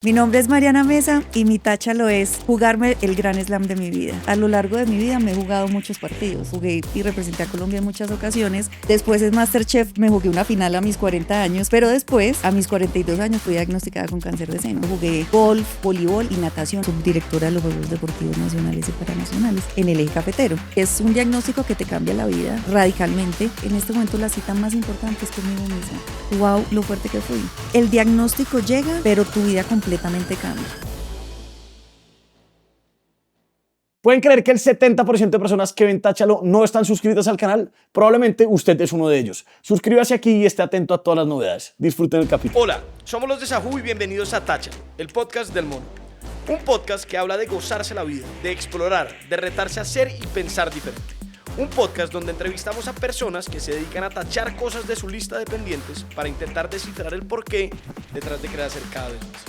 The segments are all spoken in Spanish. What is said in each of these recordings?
Mi nombre es Mariana Mesa y mi tacha lo es jugarme el gran slam de mi vida. A lo largo de mi vida me he jugado muchos partidos. Jugué y representé a Colombia en muchas ocasiones. Después en MasterChef me jugué una final a mis 40 años, pero después, a mis 42 años, fui diagnosticada con cáncer de seno. Jugué golf, voleibol y natación. Subdirectora de los Juegos Deportivos Nacionales y Paranacionales en el eje cafetero. Es un diagnóstico que te cambia la vida radicalmente. En este momento la cita más importante es conmigo misma. Wow, lo fuerte que fui. El diagnóstico llega, pero tu vida completamente cambia. ¿Pueden creer que el 70% de personas que ven Táchalo no están suscritas al canal? Probablemente usted es uno de ellos. Suscríbase aquí y esté atento a todas las novedades. Disfruten el capítulo. Hola, somos los de Sahoo y bienvenidos a Táchalo, el podcast del mono. Un podcast que habla de gozarse la vida, de explorar, de retarse a ser y pensar diferente. Un podcast donde entrevistamos a personas que se dedican a tachar cosas de su lista de pendientes para intentar descifrar el porqué detrás de querer hacer cada vez más.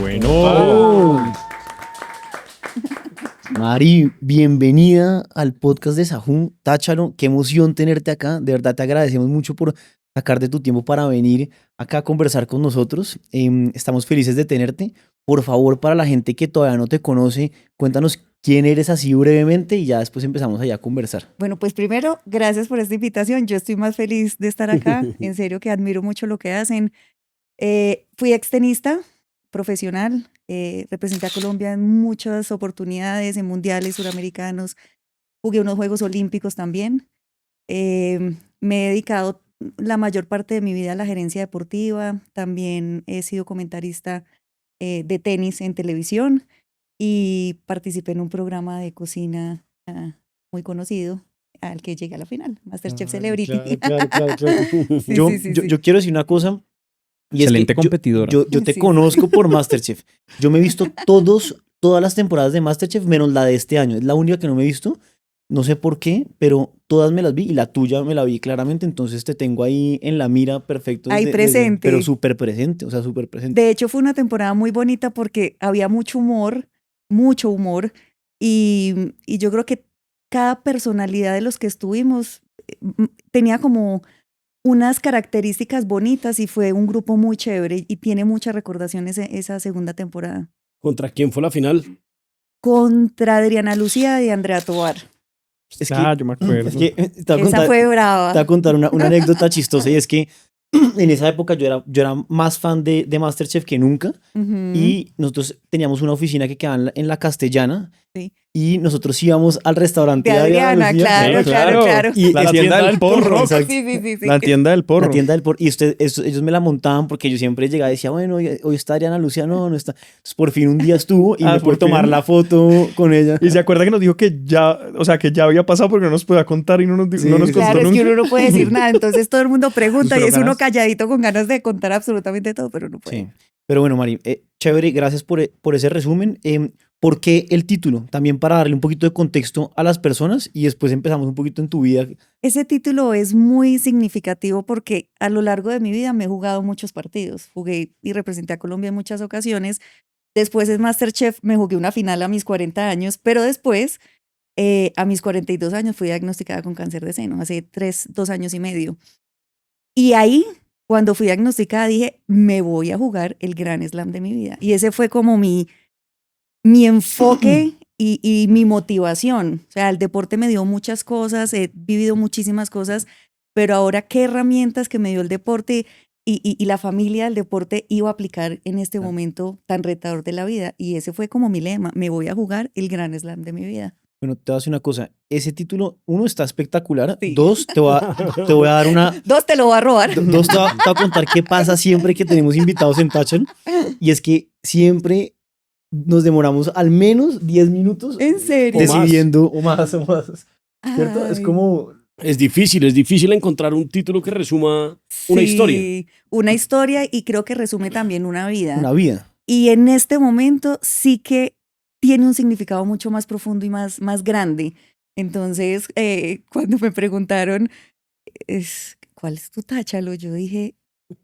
Bueno. Mari, bienvenida al podcast de Sahoo. Táchalo, qué emoción tenerte acá. De verdad te agradecemos mucho por sacar de tu tiempo para venir acá a conversar con nosotros. Estamos felices de tenerte. Por favor, para la gente que todavía no te conoce, cuéntanos quién eres así brevemente y ya después empezamos allá a conversar. Bueno, pues primero, gracias por esta invitación. Yo estoy más feliz de estar acá. En serio que admiro mucho lo que hacen. Fui extenista profesional. Representé a Colombia en muchas oportunidades, en mundiales suramericanos. Jugué unos Juegos Olímpicos también. Me he dedicado la mayor parte de mi vida a la gerencia deportiva. También he sido comentarista de tenis en televisión y participé en un programa de cocina muy conocido al que llegué a la final, MasterChef Celebrity. Claro. Sí, Yo quiero decir una cosa. Y excelente es que competidora. Yo te conozco por MasterChef. Yo me he visto todas las temporadas de MasterChef menos la de este año. Es la única que no me he visto. No sé por qué, pero todas me las vi y la tuya me la vi claramente. Entonces te tengo ahí en la mira perfecto. Ahí presente. Pero súper presente, o sea, súper presente. De hecho, fue una temporada muy bonita porque había mucho humor. Y yo creo que cada personalidad de los que estuvimos tenía como unas características bonitas y fue un grupo muy chévere y tiene muchas recordaciones esa segunda temporada. ¿Contra quién fue la final? Contra Adriana Lucía y Andrea Tovar. Yo me acuerdo. Esa fue brava. Te voy a contar una anécdota chistosa y es que en esa época yo era más fan de MasterChef que nunca. Y nosotros teníamos una oficina que quedaba en la Castellana. Sí. Y nosotros íbamos al restaurante de Adriana, claro. Y la tienda del porro. Sí. La tienda del porro. La tienda del porro. Y ellos me la montaban porque yo siempre llegaba y decía, bueno, hoy está Adriana Lucía, no está. Entonces por fin un día estuvo y me pude tomar la foto con ella. Y se acuerda que nos dijo que ya había pasado porque no nos podía contar y no nos contó nunca. Claro, es que uno no puede decir nada. Entonces todo el mundo pregunta y es uno calladito con ganas de contar absolutamente todo, pero no puede. Sí. Pero bueno, Mari, chévere, gracias por ese resumen. ¿Por qué el título? También para darle un poquito de contexto a las personas y después empezamos un poquito en tu vida. Ese título es muy significativo porque a lo largo de mi vida me he jugado muchos partidos. Jugué y representé a Colombia en muchas ocasiones. Después en MasterChef me jugué una final a mis 40 años, pero después, a mis 42 años, fui diagnosticada con cáncer de seno, hace 2 años y medio. Y ahí, cuando fui diagnosticada, dije, me voy a jugar el gran slam de mi vida. Y ese fue como mi enfoque y mi motivación. O sea, el deporte me dio muchas cosas, he vivido muchísimas cosas, pero ahora qué herramientas que me dio el deporte y la familia del deporte iba a aplicar en este momento tan retador de la vida. Y ese fue como mi lema, me voy a jugar el gran slam de mi vida. Bueno, te voy a decir una cosa. Ese título, 1, está espectacular. Sí. 2, te voy a dar una... 2, te lo voy a robar. 2, te voy a contar qué pasa siempre que tenemos invitados en Táchalo. Y es que siempre nos demoramos al menos 10 minutos. ¿En serio? Decidiendo, o más. ¿Cierto? Ay. Es como... Es difícil encontrar un título que resuma una historia. Sí, una historia y creo que resume también una vida. Una vida. Y en este momento sí que tiene un significado mucho más profundo y más grande. Entonces, cuando me preguntaron, ¿cuál es tu Táchalo? Yo dije,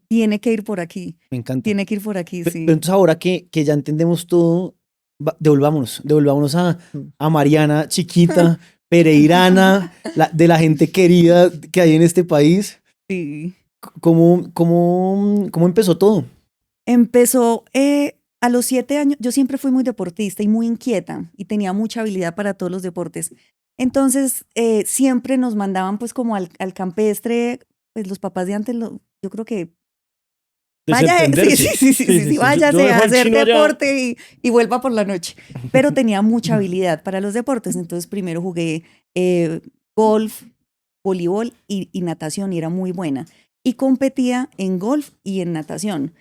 tiene que ir por aquí. Me encanta. Tiene que ir por aquí, sí. Pero entonces ahora que ya entendemos todo, devolvámonos a Mariana, chiquita, pereirana, de la gente querida que hay en este país. Sí. ¿Cómo empezó todo? Empezó a los 7 años. Yo siempre fui muy deportista y muy inquieta y tenía mucha habilidad para todos los deportes. Entonces, siempre nos mandaban pues como al campestre, pues los papás de antes, yo creo que vaya, sí, váyase Yo dejo a al hacer chino allá. deporte y vuelva por la noche. Pero tenía mucha habilidad para los deportes, entonces primero jugué golf, voleibol y natación y era muy buena. Y competía en golf y en natación.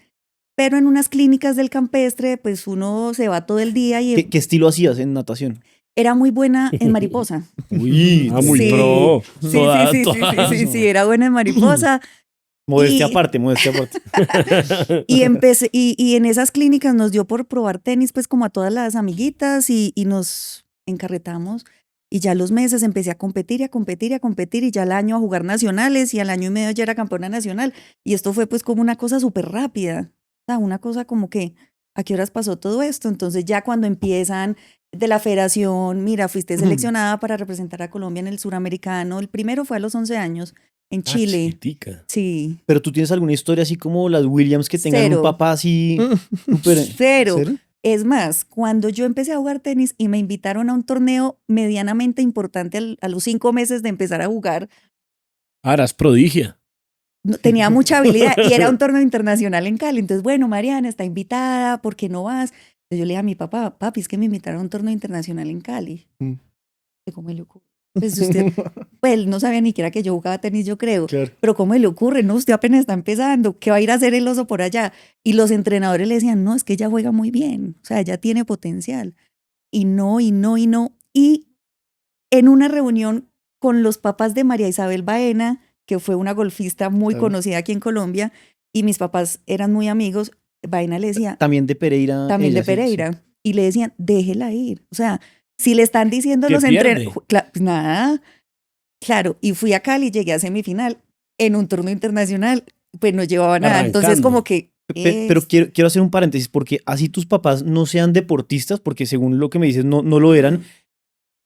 Pero en unas clínicas del campestre, pues uno se va todo el día y ¿Qué estilo hacías en natación? era muy buena en mariposa. Uy, muy Sí. pro. Sí, era buena en mariposa. Modestia Y- aparte, modestia aparte. Y empecé, y en esas clínicas nos dio por probar tenis, pues como a todas las amiguitas, y nos encarretamos. Y ya a los meses empecé a competir y a competir y a competir, y ya al año a jugar nacionales, y al año y medio ya era campeona nacional. Y esto fue pues como una cosa súper rápida. O sea, una cosa como que, ¿a qué horas pasó todo esto? Entonces ya cuando empiezan de la federación, mira, fuiste seleccionada para representar a Colombia en el suramericano. El primero fue a los 11 años en Chile. Chiquitica. Sí. Pero tú tienes alguna historia así como las Williams que tengan Cero. un papá así súper... Cero. ¿Cero? Es más, cuando yo empecé a jugar tenis y me invitaron a un torneo medianamente importante a los 5 meses de empezar a jugar, Eras prodigia. tenía mucha habilidad y era un torneo internacional en Cali. Entonces, bueno, Mariana está invitada, ¿por qué no vas? Entonces yo le dije a mi papá, papi, es que me invitaron a un torneo internacional en Cali. Mm. ¿Cómo le ocurre? Pues usted, pues él no sabía ni siquiera que yo jugaba tenis, yo creo. Claro. Pero ¿cómo le ocurre? No, usted apenas está empezando. ¿Qué va a ir a hacer el oso por allá? Y los entrenadores le decían, no, es que ella juega muy bien. O sea, ella tiene potencial. Y no. Y en una reunión con los papás de María Isabel Baena, que fue una golfista muy Claro. conocida aquí en Colombia, y mis papás eran muy amigos, Baena le decía, También de Pereira. también ella, de sí, sí. Pereira, y le decían, déjela ir. O sea, si le están diciendo ¿Qué los pierde? entrenadores, pues nada, claro, y fui a Cali, llegué a semifinal en un torneo internacional, pues no llevaba nada, entonces Arrancando. como que... Pero quiero hacer un paréntesis, porque así tus papás no sean deportistas, porque según lo que me dices, no lo eran,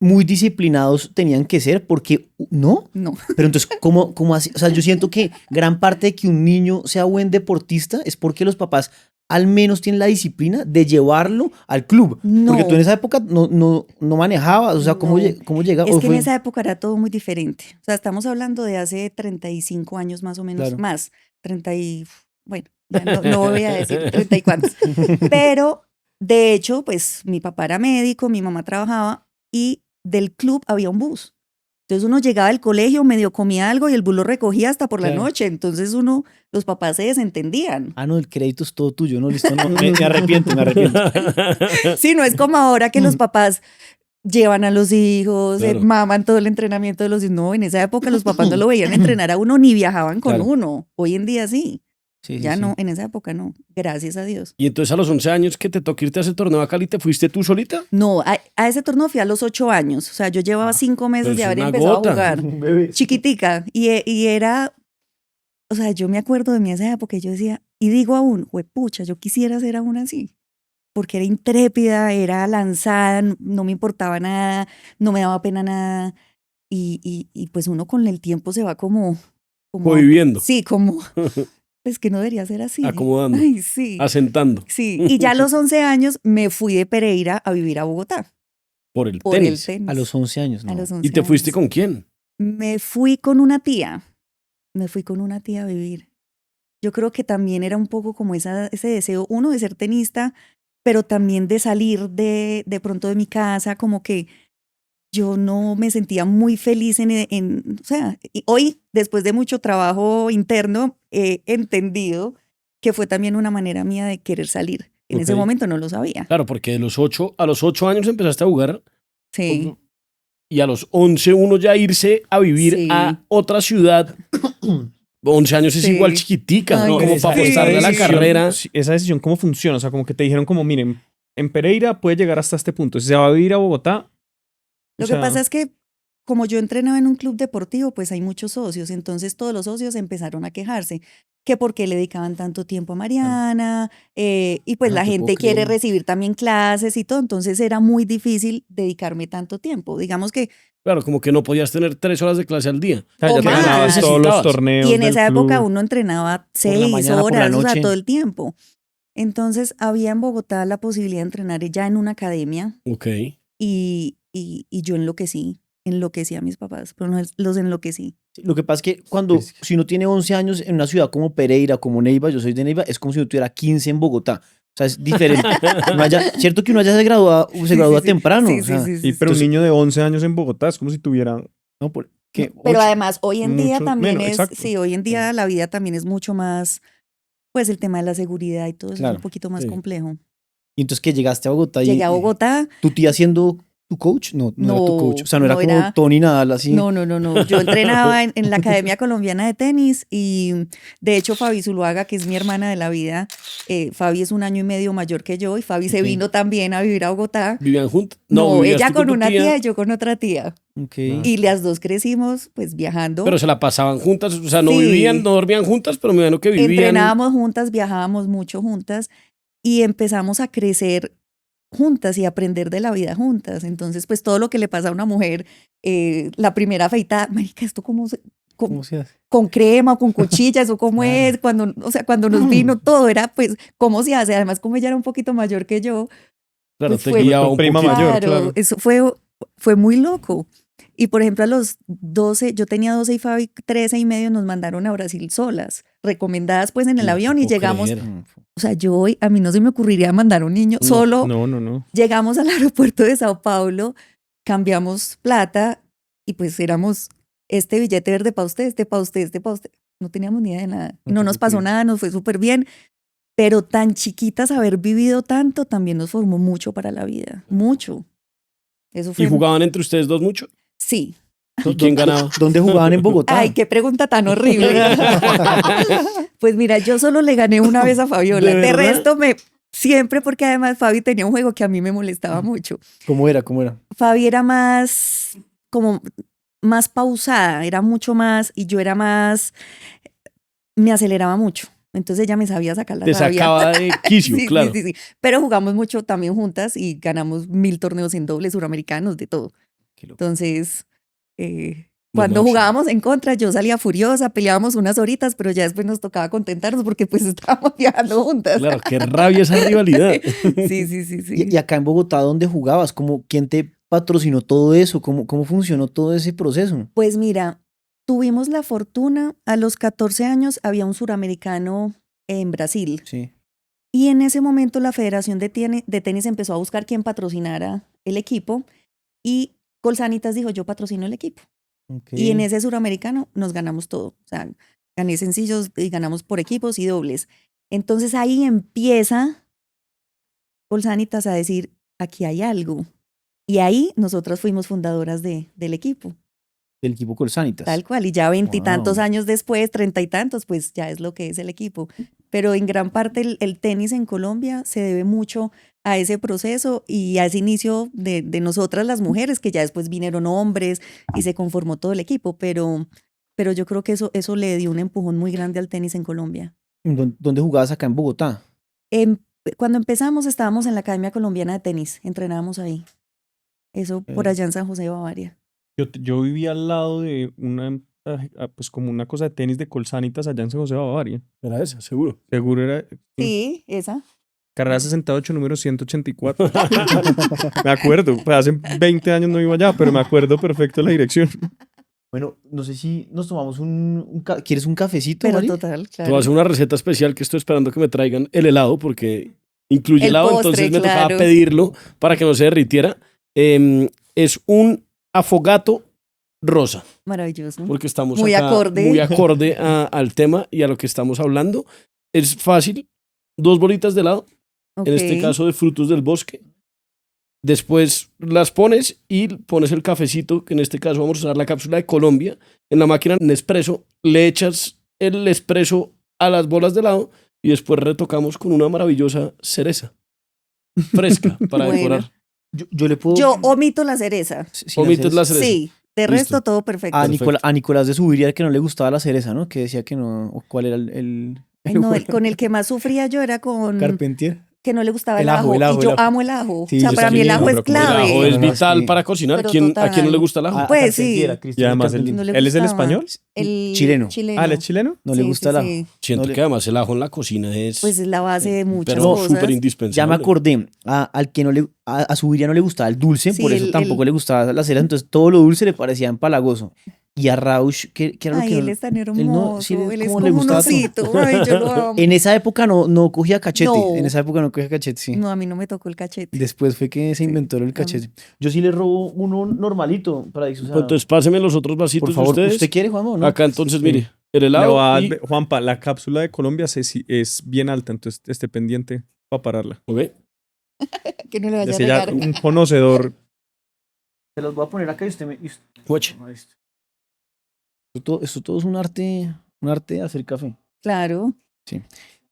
muy disciplinados tenían que ser, porque no. No, Pero entonces, ¿cómo así? O sea, yo siento que gran parte de que un niño sea buen deportista es porque los papás al menos tienen la disciplina de llevarlo al club. no. Porque tú en esa época no manejabas, o sea, ¿cómo, No. cómo llegabas? Es que en esa época era todo muy diferente. O sea, estamos hablando de hace 35 años más o menos, Claro. más, 30 y... Bueno, ya no voy a decir 30 y cuántos. Pero, de hecho, pues mi papá era médico, mi mamá trabajaba y del club había un bus. Entonces uno llegaba al colegio, medio comía algo y el bus lo recogía hasta por la Claro. noche. Entonces los papás se desentendían. Ah, no, el crédito es todo tuyo, no, listo, no, me arrepiento. Sí, no es como ahora que los papás llevan a los hijos, Claro. maman todo el entrenamiento de los hijos. No, en esa época los papás no lo veían entrenar a uno ni viajaban con Claro. uno. Hoy en día sí. Sí, Ya sí, no, sí. en esa época no. Gracias a Dios. Y entonces a los 11 años que te tocó irte a ese torneo a Cali, ¿te fuiste tú solita? No, a ese torneo fui a los 8 años. O sea, yo llevaba 5 meses pero de es haber una empezado gota. a jugar. Bebé. Chiquitica. Y era, o sea, yo me acuerdo de mí esa época y yo decía, y digo aún, juepucha, yo quisiera ser aún así. Porque era intrépida, era lanzada, no me importaba nada, no me daba pena nada. Y pues uno con el tiempo se va como Conviviendo, sí, como, pues que no debería ser así. acomodando, Ay, sí. asentando Sí, y ya a los 11 años me fui de Pereira a vivir a Bogotá por el por tenis. el tenis. A los 11 años, ¿no? A los 11 ¿Y te fuiste años. con quién? Me fui con una tía. Me fui con una tía a vivir. Yo creo que también era un poco como ese deseo, uno, de ser tenista, pero también de salir de pronto de mi casa, como que yo no me sentía muy feliz o sea, y hoy, después de mucho trabajo interno, he entendido que fue también una manera mía de querer salir. En ese Ok. momento no lo sabía. Claro, porque a los 8 años empezaste a jugar Sí. y a los 11 uno ya irse a vivir Sí. a otra ciudad. 11 años es Sí. igual chiquitica, Ay, ¿no? Como para sí. apostarle a la carrera. Esa decisión, ¿cómo funciona? O sea, como que te dijeron como, miren, en Pereira puede llegar hasta este punto. Si se va a vivir a Bogotá... Lo que pasa es que como yo entrenaba en un club deportivo, pues hay muchos socios, entonces todos los socios empezaron a quejarse que por qué le dedicaban tanto tiempo a Mariana, y pues No la te gente puedo quiere creer. recibir también clases y todo, entonces era muy difícil dedicarme tanto tiempo. Digamos que, Claro, como que no podías tener 3 horas de clase al día. ya o te más. ganabas todos los Necesitabas. torneos y en del esa época club. uno entrenaba Por la 6 mañana, por la horas, o sea, noche. todo el tiempo. Entonces había en Bogotá la posibilidad de entrenar ya en una academia Ok. y yo enloquecí a mis papás, pero no, los enloquecí. Lo que pasa es que cuando, si uno tiene 11 años en una ciudad como Pereira, como Neiva, yo soy de Neiva, es como si uno tuviera 15 en Bogotá. O sea, es diferente. Cierto que uno allá se gradúa Sí. temprano. Sí, o sea, sí, Sí, pero sí. un niño de 11 años en Bogotá es como si tuviera no, porque Pero además hoy en día mucho también menos, es, exacto. sí, hoy en día la vida también es mucho más, pues el tema de la seguridad y todo eso es Claro, un poquito más sí. complejo. Y entonces que llegaste a Bogotá Llegué a Bogotá, ¿tu tía siendo tu coach? No, no era tu coach. O sea, no era no como era- Tony Nadal así. no. Yo entrenaba en la Academia Colombiana de Tenis y de hecho Fabi Zuluaga, que es mi hermana de la vida, Fabi es 1 año y medio mayor que yo y Fabi se Ok. vino también a vivir a Bogotá. ¿Vivían juntos? No, vivías ella tú con tu una tía y yo con otra tía. Ok. Y las dos crecimos pues viajando. Pero se la pasaban juntas, o sea, no Sí. vivían, no dormían juntas, pero me imagino que vivían. Entrenábamos juntas, viajábamos mucho juntas y empezamos a crecer juntas y aprender de la vida juntas. Entonces, pues todo lo que le pasa a una mujer, la primera afeitada, marica, esto cómo se, ¿Cómo se hace? con crema o con cuchilla, eso cómo es, cuando, o sea, cuando nos vino todo era pues cómo se hace. Además, como ella era un poquito mayor que yo, Claro, pues te fue- guiaba Tu un prima poquito. mayor, claro. eso fue muy loco. Y por ejemplo, a los 12, yo tenía 12 y Fabi 13 y medio, nos mandaron a Brasil solas, recomendadas pues en el No te avión y puedo llegamos, creer. o sea, a mí no se me ocurriría mandar a un niño solo. No. Llegamos al aeropuerto de Sao Paulo, cambiamos plata y pues éramos este billete verde para usted, este para usted, este para usted. No teníamos ni idea de nada. No No te nos puedo pasó creer. nada, nos fue súper bien. Pero tan chiquitas, haber vivido tanto, también nos formó mucho para la vida. Mucho. Eso ¿Y fue. jugaban entre ustedes dos mucho? Sí. ¿Y quién ganaba? ¿Dónde jugaban en Bogotá? Ay, qué pregunta tan horrible. Pues mira, yo solo le gané una vez a Fabiola. ¿De De verdad? resto, siempre, porque además Fabi tenía un juego que a mí me molestaba mucho. ¿Cómo era? ¿Cómo era? Fabi era como más pausada, era mucho más, y yo era más, me aceleraba mucho. Entonces ella me sabía sacar la Te rabia. sacaba de quicio, Sí, claro. sí. Pero jugamos mucho también juntas y ganamos 1000 torneos en dobles suramericanos, de todo. Qué loco. Entonces, cuando máximo. jugábamos en contra, yo salía furiosa, peleábamos unas horitas, pero ya después nos tocaba contentarnos porque pues estábamos viajando juntas. Claro, qué rabia esa rivalidad. Sí. Y acá en Bogotá, ¿dónde jugabas? ¿Quién te patrocinó todo eso? ¿Cómo funcionó todo ese proceso? Pues mira, tuvimos la fortuna, a los 14 años había un suramericano en Brasil. Sí. Y en ese momento la Federación de Tenis empezó a buscar quién patrocinara el equipo y Colsanitas dijo, yo patrocino el equipo. Okay. Y en ese suramericano nos ganamos todo. O sea, gané sencillos y ganamos por equipos y dobles. Entonces ahí empieza Colsanitas a decir, aquí hay algo. Y ahí nosotras fuimos fundadoras del equipo. Del equipo Colsanitas. Tal cual, y ya 20 y tantos Wow. años después, 30 y tantos, pues ya es lo que es el equipo. Pero en gran parte el tenis en Colombia se debe mucho a ese proceso y a ese inicio de nosotras las mujeres, que ya después vinieron hombres y se conformó todo el equipo, pero yo creo que eso le dio un empujón muy grande al tenis en Colombia. ¿Dónde jugabas acá en Bogotá? Cuando empezamos estábamos en la Academia Colombiana de Tenis, entrenábamos ahí. Eso por allá en San José de Bavaria. Yo vivía al lado de pues como una cosa de tenis de Colsanitas allá en San José de Bavaria. Era esa, seguro. Seguro era Sí, esa. Carrera 68, número 184. Me acuerdo, pues hace 20 años no iba allá, pero me acuerdo perfecto la dirección. Bueno, no sé si nos tomamos ¿quieres un cafecito, Pero Mari? total, Te voy a hacer claro. una receta especial que estoy esperando que me traigan el helado porque incluye El helado, postre, entonces me tocaba claro. pedirlo para que no se derritiera. Es un afogato rosa, Maravilloso. porque estamos Muy acá acorde. muy acorde al tema y a lo que estamos hablando. Es fácil, 2 bolitas de helado, en este Ok. caso de frutos del bosque. Después las pones y pones el cafecito, que en este caso vamos a usar la cápsula de Colombia. En la máquina Nespresso le echas el espresso a las bolas de helado y después retocamos con una maravillosa cereza fresca para Bueno. decorar. Yo le puedo... Yo omito la cereza. si Omites la cereza. Sí, de Listo. resto todo perfecto. A Nicolás de Subiría que no le gustaba la cereza, ¿no? Que decía que no... ¿O ¿Cuál era el Ay, no, con el que más sufría yo era con Carpentier? que no le gustaba el El ajo, ajo, el ajo, y yo el ajo. amo el ajo. Sí, o sea, yo para mí el también, ajo es pero como El clave. ajo es No, no, vital sí. para cocinar. Pero ¿A quién total. no le gusta el ajo? Pues sí. Y además el- No le ¿Él es el gustaba. español? El Chileno. chileno. Ah, ¿él es chileno? No le Sí, gusta sí, el ajo. sí. Siento No le- que además el ajo en la cocina es Pues es la base de muchas pero cosas. súper Ya indispensable. me acordé, al que no le, a su Viria no le gustaba el dulce, Sí, por eso tampoco le gustaba la cera, entonces todo lo dulce le parecía empalagoso. Y a Rausch, que era lo Ay, que él no, es tan él hermoso. no, sí, Él es como como le un gustaba todo. osito. Ay, yo lo amo. En esa época no cogía cachete, No. en esa época no cogía cachete, sí. No, a mí no me tocó el cachete. Después fue que se Sí, inventó el a mí. cachete. Yo sí le robo uno normalito para eso. O sea, Pues entonces páseme los otros vasitos por favor, de ustedes. ¿usted quiere, Juanma, o no? Acá entonces, Sí. mire, el Le helado voy a y... adver- Juanpa, la cápsula de Colombia es bien alta, entonces esté pendiente para pararla. Ok. Que no le vaya a Decía ya pegar. un conocedor. Se los voy a poner acá y usted me... Guache. Esto todo es un arte de hacer café. Claro. Yo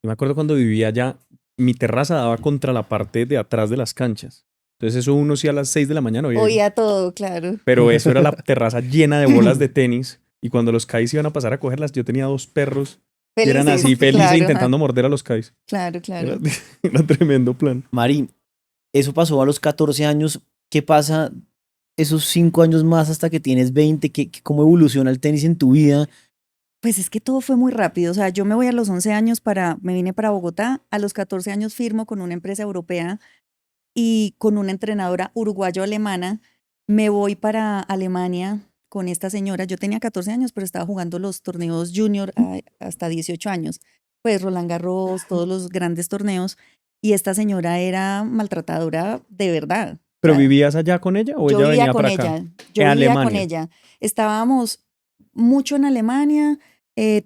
me acuerdo cuando vivía allá, mi terraza daba contra la parte de atrás de las canchas. Entonces eso uno sí a las 6 de la mañana oía. Oía todo, claro. Pero eso era la terraza llena de bolas de tenis. Y cuando los Kais iban a pasar a cogerlas, yo tenía 2 perros que eran Felices, así felices claro, intentando morder a los Kais. Claro, claro. Era tremendo plan. Mari, eso pasó a los 14 años. ¿Qué pasa esos 5 años más hasta que tienes 20? ¿Cómo evoluciona el tenis en tu vida? Pues es que todo fue muy rápido. O sea, yo me voy a los 11 años me vine para Bogotá. A los 14 años firmo con una empresa europea y con una entrenadora uruguayo-alemana. Me voy para Alemania con esta señora. Yo tenía 14 años, pero estaba jugando los torneos junior hasta 18 años. Pues Roland Garros, todos los grandes torneos. Y esta señora era maltratadora de verdad. ¿Pero O sea, vivías allá con ella o yo ella vivía venía con para acá? ella. Yo En vivía con Alemania. ella. Estábamos mucho en Alemania,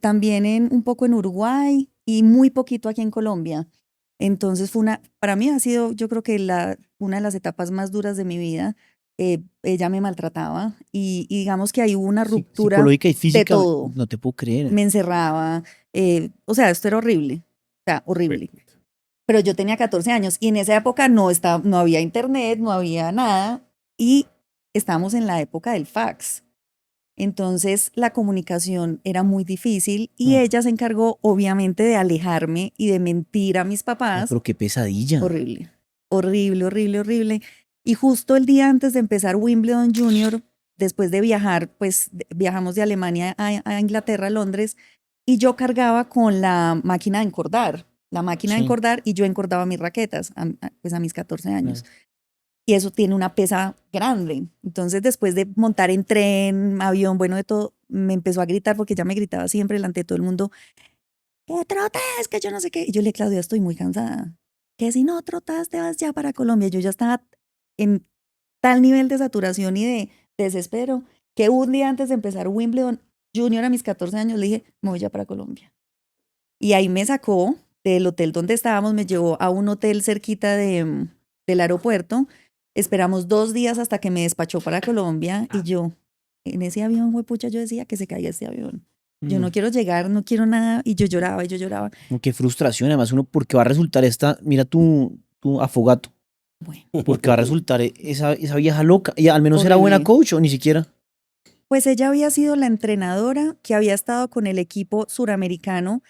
también un poco en Uruguay y muy poquito aquí en Colombia. Entonces para mí ha sido, yo creo que una de las etapas más duras de mi vida. Ella me maltrataba y digamos que ahí hubo una ruptura Psicológica y física. de todo. No te puedo creer. Me encerraba, o sea, esto era horrible, o sea, horrible. Pero yo tenía 14 años y en esa época no había internet, no había nada y estábamos en la época del fax. Entonces la comunicación era muy difícil y ella se encargó obviamente de alejarme y de mentir a mis Ay, papás. pero qué pesadilla. Horrible, horrible, horrible, horrible. Y justo el día antes de empezar Wimbledon Junior, después de viajar, pues viajamos de Alemania a Inglaterra, a Londres, y yo cargaba con la máquina de encordar. La máquina de Sí. encordar y yo encordaba mis raquetas, pues a mis 14 años. Y eso tiene una pesa grande. Entonces, después de montar en tren, avión, bueno, de todo, me empezó a gritar porque ella me gritaba siempre delante de todo el mundo, que trotes, que yo no sé qué. Y yo le, Claudia, estoy muy cansada. Que si no trotas, te vas ya para Colombia. Yo ya estaba en tal nivel de saturación y de desespero que un día antes de empezar Wimbledon Junior a mis 14 años le dije, me voy ya para Colombia. Y ahí me sacó del hotel donde estábamos, me llevó a un hotel cerquita del aeropuerto. Esperamos 2 días hasta que me despachó para Colombia y yo, en ese avión, huepucha, yo decía que se caiga este avión. Yo no quiero llegar, no quiero nada. Y yo lloraba y yo lloraba. No, qué frustración. Además, uno, porque va a resultar mira tu afogato. Bueno, Porque va a resultar esa vieja loca. Y al menos era buena Horrible. coach o ni siquiera. pues ella había sido la entrenadora que había estado con el equipo suramericano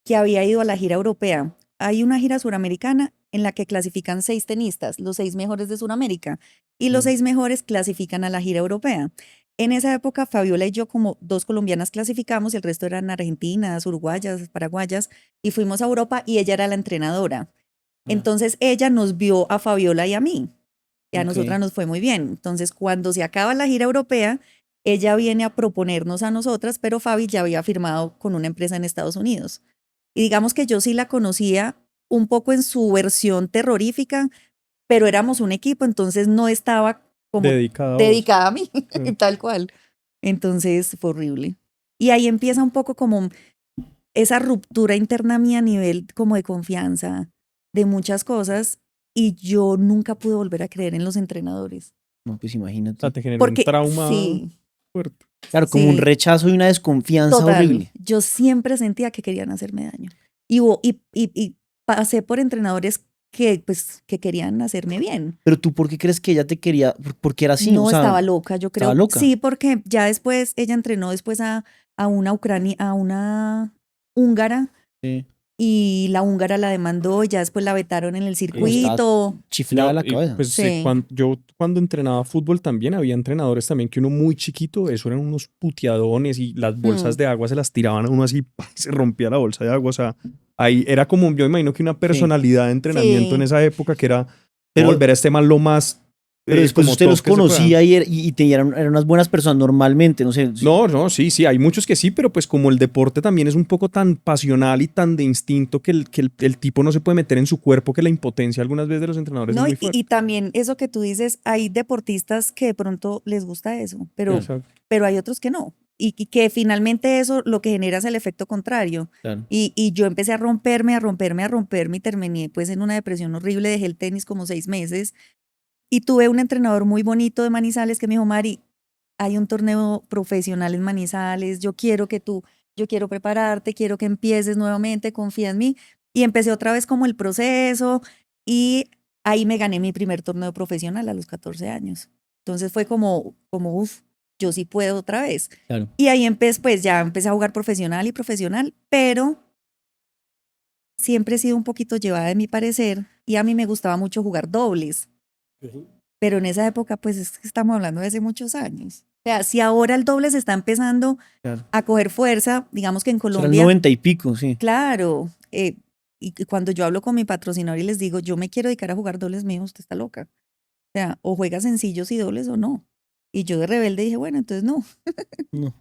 que había ido a la gira europea. Hay una gira suramericana en la que clasifican 6 tenistas, los 6 mejores de Sudamérica, y los 6 mejores clasifican a la gira europea. En esa época, Fabiola y yo, como 2 colombianas, clasificamos y el resto eran argentinas, uruguayas, paraguayas, y fuimos a Europa y ella era la entrenadora. Entonces ella nos vio a Fabiola y a mí, y a Ok. nosotras nos fue muy bien. Entonces, cuando se acaba la gira europea, ella viene a proponernos a nosotras, pero Fabi ya había firmado con una empresa en Estados Unidos. Y digamos que yo sí la conocía un poco en su versión terrorífica, pero éramos un equipo, entonces no estaba como dedicada a mí, tal cual. Entonces fue horrible. Y ahí empieza un poco como esa ruptura interna mía a nivel como de confianza, de muchas cosas, y yo nunca pude volver a creer en los entrenadores. No, pues O imagínate. sea, te generó Porque un trauma sí, fuerte. Claro, como un sí. rechazo y una desconfianza total. horrible. Yo siempre sentía que querían hacerme daño. Y pasé por entrenadores que querían hacerme bien. Pero tú, ¿por qué crees que ella te quería? ¿Por qué era así? No, O sea, estaba loca, yo creo. ¿estaba loca? Sí, porque ya después ella entrenó después a una húngara sí. y la húngara la demandó y ya después la vetaron en el circuito. Chiflada la Y, cabeza. pues, Sí. yo cuando entrenaba fútbol también había entrenadores también que uno muy chiquito, eso eran unos puteadones y las bolsas de agua se las tiraban a uno así, ¡pah! Y se rompía la bolsa de agua. O sea, ahí era como, yo imagino que una personalidad de entrenamiento Sí. en esa época que era Pero- volver a este man lo más. Pero después como usted top los que se pueda. conocía y eran unas buenas personas normalmente, no sé. No, sí, hay muchos que sí, pero pues como el deporte también es un poco tan pasional y tan de instinto que el tipo no se puede meter en su cuerpo, que la impotencia algunas veces de los entrenadores No, es muy y fuerte. también eso que tú dices, hay deportistas que de pronto les gusta eso, Exacto. pero hay otros que no. Y que finalmente eso lo que genera es el efecto contrario. Claro. Y yo empecé a romperme y terminé pues en una depresión horrible, dejé el tenis como 6 meses y tuve un entrenador muy bonito de Manizales que me dijo, Mari, hay un torneo profesional en Manizales, yo quiero prepararte, quiero que empieces nuevamente, confía en mí. Y empecé otra vez como el proceso y ahí me gané mi primer torneo profesional a los 14 años. Entonces fue como uff, yo sí puedo otra vez. Claro. Y ahí pues ya empecé a jugar profesional, pero siempre he sido un poquito llevada de mi parecer y a mí me gustaba mucho jugar dobles. Pero en esa época, pues es que estamos hablando de hace muchos años. O sea, si ahora el doble se está empezando Claro. a coger fuerza, digamos que en Será el Colombia, 90 y pico, sí. claro, y cuando yo hablo con mi patrocinador y les digo, yo me quiero dedicar a jugar dobles, me dijo, usted está loca. O sea, o juega sencillos y dobles o no. Y yo de rebelde dije, bueno, entonces no. No.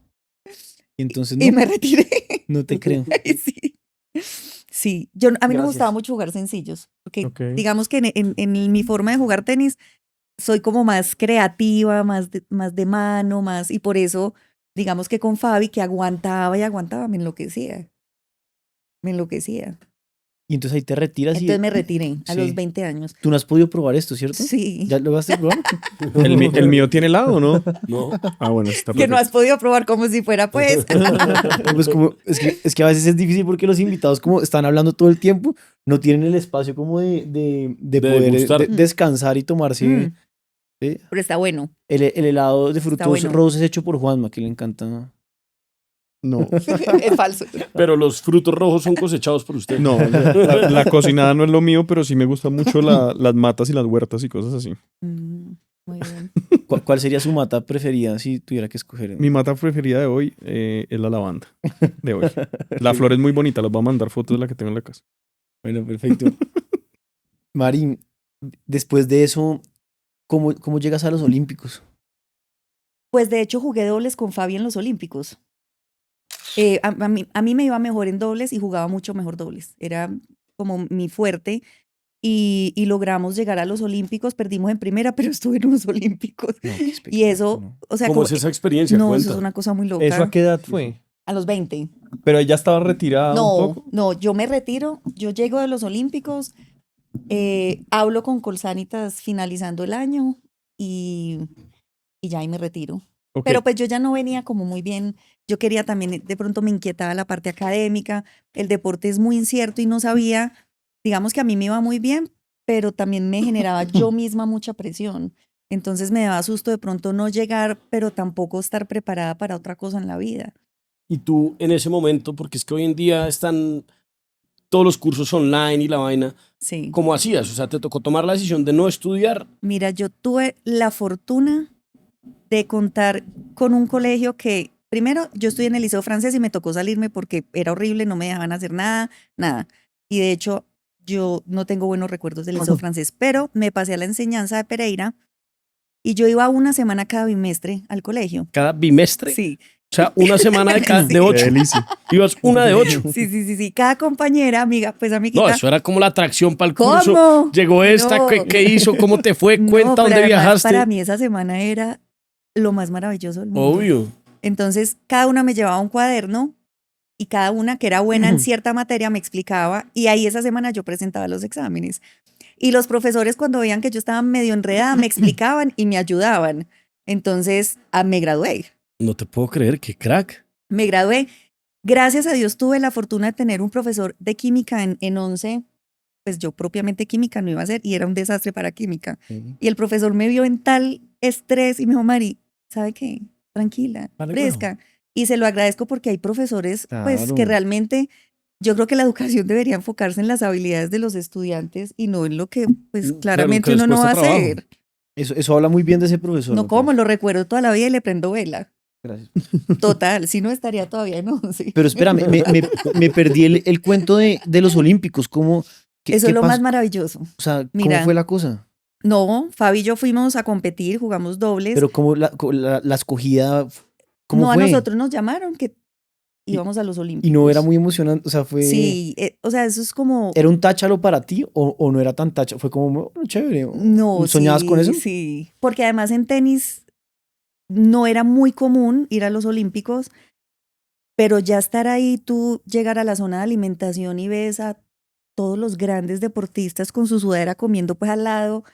Y entonces Y no, me retiré. no te creo. Sí. Sí, a mí no me Gracias. gustaba mucho jugar sencillos, porque Ok. digamos que en mi forma de jugar tenis soy como más creativa, más de mano, y por eso, digamos que con Fabi, que aguantaba y aguantaba, me enloquecía. Y entonces ahí te retiras Entonces me retiré a Sí. los 20 años. tú no has podido probar esto, ¿cierto? Sí. ¿Ya lo vas a probar? El mío tiene helado, ¿no? No. Ah, bueno, está Que no perfecto. has podido probar como si fuera, pues. Pues como, es que a veces es difícil porque los invitados como están hablando todo el tiempo, no tienen el espacio como de poder degustar. descansar y tomarse Mm, ¿sí? pero está bueno. el helado de frutos bueno. rojos hecho por Juanma, que le encanta. No, Es falso. Pero los frutos rojos son cosechados por usted. no, la cocinada no es lo mío, pero sí me gustan mucho las matas y las huertas y cosas así. Muy bien. ¿Cuál sería su mata preferida si tuviera que escoger? Mi mata preferida de hoy es la lavanda de hoy. La flor es muy bonita, les voy a mandar fotos de la que tengo en la casa. Bueno, perfecto. Marín, después de eso, ¿cómo llegas a los Olímpicos? Pues de hecho jugué dobles con Fabi en los Olímpicos. A mí me iba mejor en dobles y jugaba mucho mejor dobles. Era como mi fuerte. Y logramos llegar a los Olímpicos. Perdimos en primera, pero estuve en unos Olímpicos. No, qué Y eso, espectáculo. o sea, ¿Cómo es esa experiencia? no, Cuenta. eso es una cosa muy loca. ¿Eso a qué edad fue? A los 20. Pero ella estaba retirada un No, poco. no, yo me retiro, yo llego de los Olímpicos, hablo con Colsanitas finalizando el año y ya ahí me retiro. Ok. Pero pues yo ya no venía como muy bien, yo quería también, de pronto me inquietaba la parte académica, el deporte es muy incierto y no sabía, digamos que a mí me iba muy bien, pero también me generaba yo misma mucha presión. Entonces me daba susto de pronto no llegar, pero tampoco estar preparada para otra cosa en la vida. Y tú en ese momento, porque es que hoy en día están todos los cursos online y la vaina, Sí. ¿cómo hacías? O sea, te tocó tomar la decisión de no estudiar. Mira, yo tuve la fortuna de contar con un colegio que, primero, yo estudié en el Liceo Francés y me tocó salirme porque era horrible, no me dejaban hacer nada. Y de hecho, yo no tengo buenos recuerdos del Liceo Francés, pero me pasé a la enseñanza de Pereira y yo iba una semana cada bimestre al colegio. Cada bimestre. Sí, O sea, una semana de, Sí. de 8. Qué delicia. Ibas una de 8. sí. Cada compañera, amiga, pues amiguita. No, eso era como la atracción para el curso. ¿Cómo? Llegó esta, No. ¿qué hizo? ¿Cómo te fue? No, Cuenta pero dónde además, viajaste. Para mí esa semana era lo más maravilloso del mundo. Obvio. Entonces, cada una me llevaba un cuaderno y cada una que era buena en cierta materia me explicaba y ahí esa semana yo presentaba los exámenes. Y los profesores cuando veían que yo estaba medio enredada me explicaban y me ayudaban. Entonces, me gradué. No te puedo creer, qué crack. Me gradué. Gracias a Dios tuve la fortuna de tener un profesor de química en 11. Pues yo propiamente química no iba a hacer y era un desastre para química. Y el profesor me vio en tal estrés y me dijo, Mari, ¿sabe qué? Tranquila, Vale, fresca. Y se lo agradezco porque hay profesores pues Claro. que realmente Yo creo que la educación debería enfocarse en las habilidades de los estudiantes y no en lo que, pues, claramente que uno no les va a cuesta trabajo. hacer. Eso habla muy bien de ese profesor. No me como, parece. lo recuerdo toda la vida y le prendo vela. Gracias. Total, si no estaría todavía en 11. Pero espera, me perdí el cuento de los Olímpicos. ¿Cómo, Eso es lo pasó? más maravilloso. O sea, Mira. ¿cómo fue la cosa? No, Fabi y yo fuimos a competir, jugamos dobles. Pero ¿cómo la escogida, cómo no, fue? a nosotros nos llamaron que íbamos a los Olímpicos. Y no era muy emocionante, o sea, fue... Sí, o sea, eso es como... ¿Era un táchalo para ti o no era tan táchalo? Fue como, bueno, chévere. No, ¿Soñabas sí, con eso? Sí, porque además en tenis no era muy común ir a los Olímpicos, pero ya estar ahí, tú llegar a la zona de alimentación y ves a todos los grandes deportistas con su sudadera comiendo pues al lado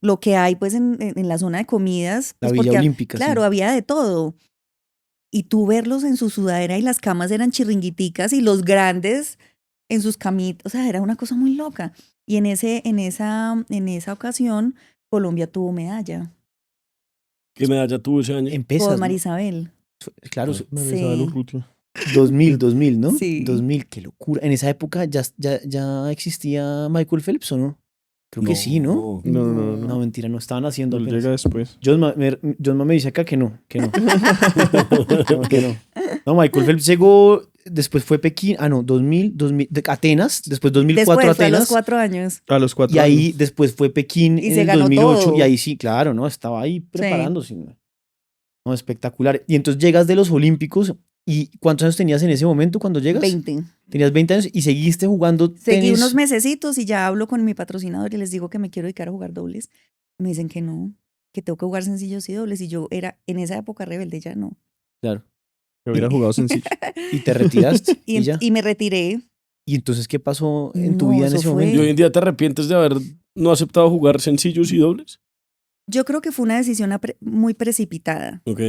lo que hay pues en la zona de comidas. La Pues, Villa porque, Olímpica. claro, sí. había de todo. Y tú verlos en su sudadera y las camas eran chirringuiticas y los grandes en sus camitas, o sea, era una cosa muy loca. Y en esa ocasión, Colombia tuvo medalla ¿Qué medalla tuvo ese año? En pesas, con ¿no? Marisabel. Claro, María Sí. Isabel Urrutia. 2000, ¿no? Sí. 2000, qué locura. En esa época ya existía Michael Phelps, ¿o no? Creo que sí, ¿no? No. No, mentira, no estaban haciendo Él apenas. llega después. John me dice acá que no. Que no. No, Michael Phelps llegó, después fue Pekín, 2000, Atenas, después 2004 Después, fue a los Atenas. 4 años. A los 4 Y ahí años. después fue Pekín Y en se el ganó 2008 todo. y ahí sí, claro, ¿no? Estaba ahí preparándose. No, espectacular. Y entonces llegas de los Olímpicos y ¿cuántos años tenías en ese momento cuando llegas? 20. Tenías 20 años y seguiste jugando Seguí tenis. unos mesecitos y ya hablo con mi patrocinador y les digo que me quiero dedicar a jugar dobles. Me dicen que no, que tengo que jugar sencillos y dobles. Y yo era en esa época rebelde, ya no. Claro. Que hubiera jugado sencillo. Y te retiraste y, ya. Y me retiré. ¿Y entonces qué pasó en tu No, vida en eso ese fue- ¿Y momento? hoy en día te arrepientes de haber no aceptado jugar sencillos y dobles? Yo creo que fue una decisión muy precipitada. Ok.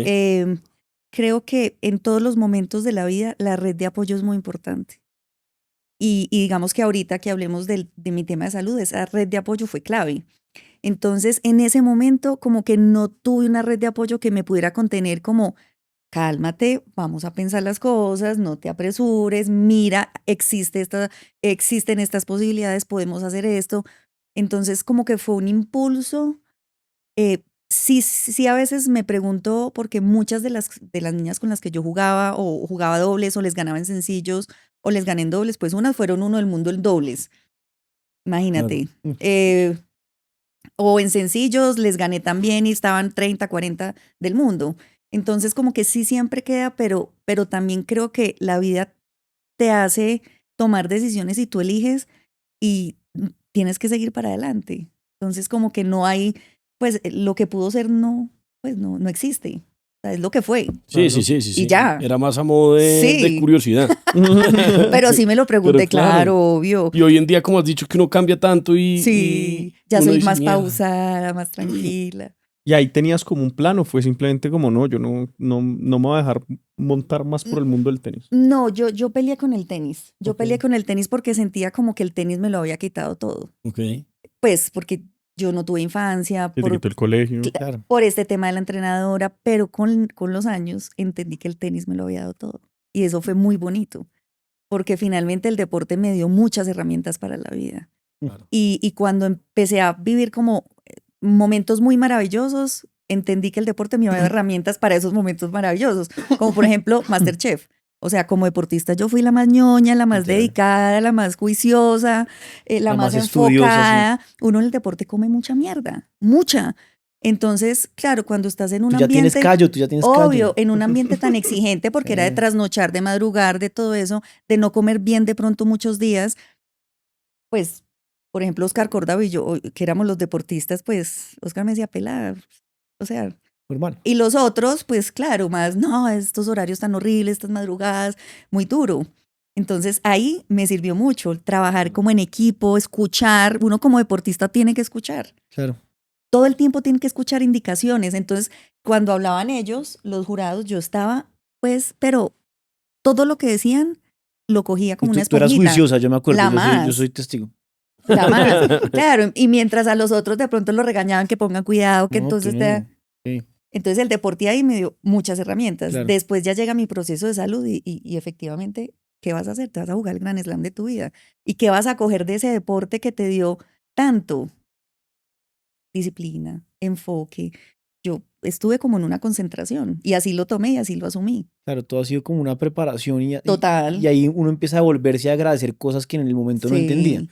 Creo que en todos los momentos de la vida la red de apoyo es muy importante. Y digamos que ahorita que hablemos de mi tema de salud, esa red de apoyo fue clave. Entonces, en ese momento, como que no tuve una red de apoyo que me pudiera contener como, cálmate, vamos a pensar las cosas, no te apresures, mira, existen estas posibilidades, podemos hacer esto. Entonces, como que fue un impulso. Sí, a veces me pregunto, porque muchas de las niñas con las que yo jugaba, o jugaba dobles, o les ganaba en sencillos, o les gané en dobles, pues unas fueron uno del mundo en dobles. Imagínate. O en sencillos les gané también y estaban 30, 40 del mundo. Entonces como que sí siempre queda, pero también creo que la vida te hace tomar decisiones y tú eliges y tienes que seguir para adelante. Entonces como que no hay, pues lo que pudo ser no existe. O sea, es lo que fue. Sí. Y ya. Era más a modo de Sí. curiosidad. Pero sí me lo pregunté, Pero claro. claro, obvio. Y hoy en día, como has dicho, que uno cambia tanto y... Sí, y ya uno soy dice, más "Mierda". pausada, más tranquila. ¿Y ahí tenías como un plan o fue simplemente como no, yo no me voy a dejar montar más por el mundo del tenis? No, yo peleé con el tenis. Yo Ok. peleé con el tenis porque sentía como que el tenis me lo había quitado todo. Ok. Pues porque yo no tuve infancia, Que te quitó el colegio. Claro. por este tema de la entrenadora, pero con los años entendí que el tenis me lo había dado todo. Y eso fue muy bonito, porque finalmente el deporte me dio muchas herramientas para la vida. Claro. Y cuando empecé a vivir como momentos muy maravillosos, entendí que el deporte me iba a dar herramientas para esos momentos maravillosos, como por ejemplo MasterChef. O sea, como deportista yo fui la más ñoña, la más Literal. dedicada, la más juiciosa, la más estudiosa, enfocada. Uno en el deporte come mucha mierda, mucha. Entonces, claro, cuando estás en un Tú ya tienes ambiente... callo, tú ya tienes Obvio, callo. en un ambiente tan exigente, porque era de trasnochar, de madrugar, de todo eso, de no comer bien de pronto muchos días, pues, por ejemplo, Oscar Córdoba y yo, que éramos los deportistas, pues, Oscar me decía, pelada, o sea, Normal. y los otros, pues, claro, más, no, estos horarios tan horribles, estas madrugadas, muy duro. Entonces, ahí me sirvió mucho trabajar como en equipo, escuchar, uno como deportista tiene que escuchar. Claro. Todo el tiempo tienen que escuchar indicaciones. Entonces, cuando hablaban ellos, los jurados, yo estaba, pues, pero todo lo que decían lo cogía como una Tú eras esponjita. juiciosa, yo me acuerdo. La Yo más. soy testigo. La más. Claro, y mientras a los otros de pronto los regañaban que pongan cuidado, que No, entonces que no. Sí. Entonces el deporte ahí me dio muchas herramientas. Claro. Después ya llega mi proceso de salud y efectivamente ¿qué vas a hacer? Te vas a jugar el Grand Slam de tu vida. ¿Y qué vas a coger de ese deporte que te dio tanto? Disciplina, enfoque. Yo estuve como en una concentración y así lo tomé y así lo asumí. Claro, todo ha sido como una preparación Total. y ahí uno empieza a volverse a agradecer cosas que en el momento no entendía. Sí.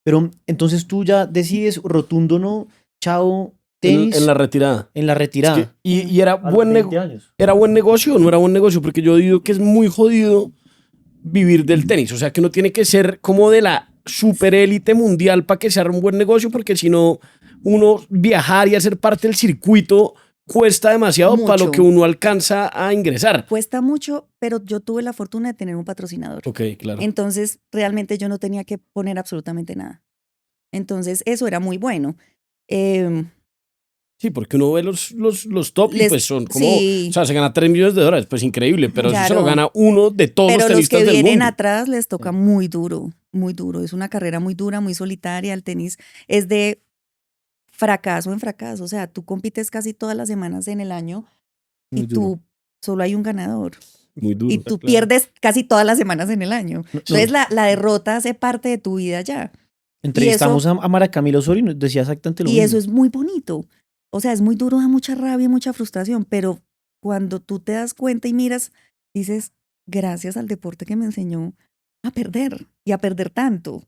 Pero entonces tú ya decides rotundo no, chao, tenis En la retirada. en la retirada. Es que- y era A los buen 20 años. ¿Era buen negocio o no era buen negocio? Porque yo digo que es muy jodido vivir del tenis. O sea, que uno tiene que ser como de la super élite mundial para que sea un buen negocio, porque si no, uno viajar y hacer parte del circuito cuesta demasiado para lo Mucho. que uno alcanza a ingresar. Cuesta mucho, pero yo tuve la fortuna de tener un patrocinador. Ok, claro. Entonces, realmente yo no tenía que poner absolutamente nada. Entonces, eso era muy bueno. Sí, porque uno ve los top y Les- pues son como, sí. o sea, se gana $3 millones, pues increíble, pero eso se lo Claro. gana uno de todos Pero los los tenistas que del vienen mundo. atrás les toca muy duro, muy duro. Es una carrera muy dura, muy solitaria. El tenis es de fracaso en fracaso. O sea, tú compites casi todas las semanas en el año Muy y duro. tú solo hay un ganador. Muy duro. Y tú claro. pierdes casi todas las semanas en el año. Entonces la derrota hace parte de tu vida ya. Entrevistamos a Mara Camila Osorio y nos decía exactamente lo Y mismo. eso es muy bonito. O sea, es muy duro, da mucha rabia, mucha frustración, pero cuando tú te das cuenta y miras, dices, gracias al deporte que me enseñó a perder y a perder tanto.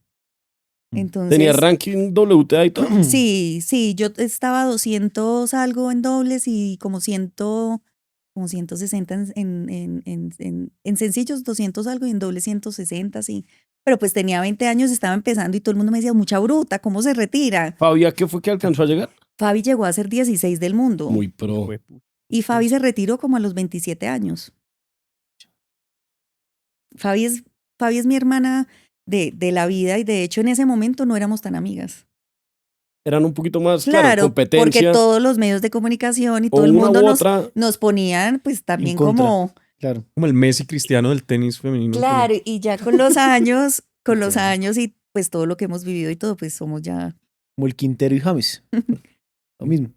Entonces, Tenía ranking WTA y todo. sí, yo estaba 200 algo en dobles y como 160 en sencillos, 200 algo y en dobles 160, sí. Pero pues tenía 20 años, estaba empezando y todo el mundo me decía, mucha bruta, ¿cómo se retira? Fabi, ¿a qué fue que alcanzó a llegar? Fabi llegó a ser 16 del mundo. Muy pro. Y Fabi se retiró como a los 27 años. Fabi es mi hermana de la vida y de hecho en ese momento no éramos tan amigas. Eran un poquito más, claro, Claro, competencia. porque todos los medios de comunicación y o todo el una mundo u otra. nos ponían pues también contra. como... Claro. Como el Messi cristiano del tenis femenino. Claro, y ya con los años, Claro. y pues todo lo que hemos vivido y todo, pues somos ya... Como el Quintero y James. Lo mismo.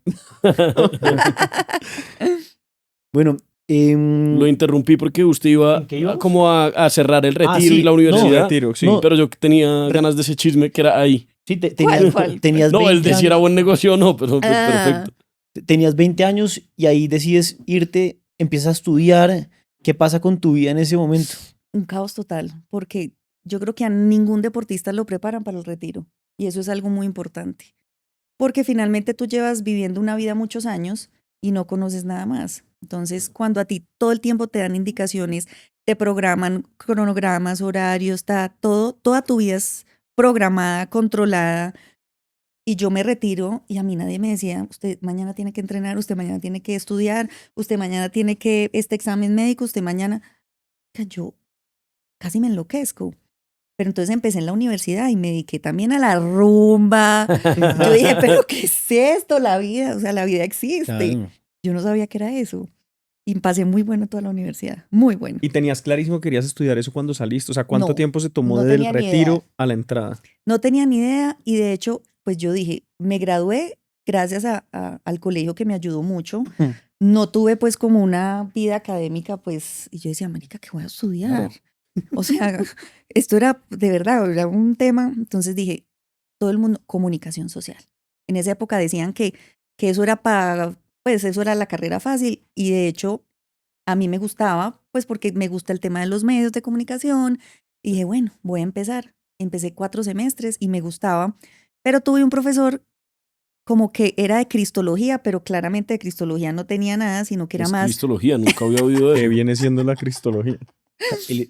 Bueno, Lo interrumpí porque usted iba, ¿En qué ibas? como a cerrar el retiro sí. y la No, universidad. Retiro, sí. No. Pero yo tenía ganas de ese chisme que era ahí. sí, ¿Cuál? tenías No, 20 el de si era años, buen negocio o no, pero pues, Ah. perfecto. tenías 20 años y ahí decides irte, empiezas a estudiar. ¿Qué pasa con tu vida en ese momento? Un caos total, porque yo creo que a ningún deportista lo preparan para el retiro. Y eso es algo muy importante. Porque finalmente tú llevas viviendo una vida muchos años y no conoces nada más. Entonces, cuando a ti todo el tiempo te dan indicaciones, te programan cronogramas, horarios, toda tu vida es programada, controlada. Y yo me retiro y a mí nadie me decía, usted mañana tiene que entrenar, usted mañana tiene que estudiar, usted mañana tiene que este examen médico, usted mañana... Yo casi me enloquezco. Pero entonces empecé en la universidad y me dediqué también a la rumba. Yo dije, pero ¿qué es esto? La vida, o sea, la vida existe. Claro. Yo no sabía que era eso. Y pasé muy bueno toda la universidad, muy bueno. ¿Y tenías clarísimo que querías estudiar eso cuando saliste? O sea, ¿cuánto No, tiempo se tomó no del tenía ni retiro idea. a la entrada? No tenía ni idea y de hecho, pues yo dije, me gradué gracias al colegio que me ayudó mucho. Mm. No tuve pues como una vida académica, pues, y yo decía, marica, ¿qué voy a estudiar? O sea, esto era de verdad, era un tema. Entonces dije, todo el mundo, comunicación social. En esa época decían que eso era pues eso era la carrera fácil y de hecho a mí me gustaba, pues porque me gusta el tema de los medios de comunicación. Y dije, bueno, voy a empezar. Empecé 4 semestres y me gustaba, pero tuve un profesor como que era de cristología, pero claramente de cristología no tenía nada, sino que era Es más cristología, nunca había oído de ¿Qué eso. viene siendo la cristología?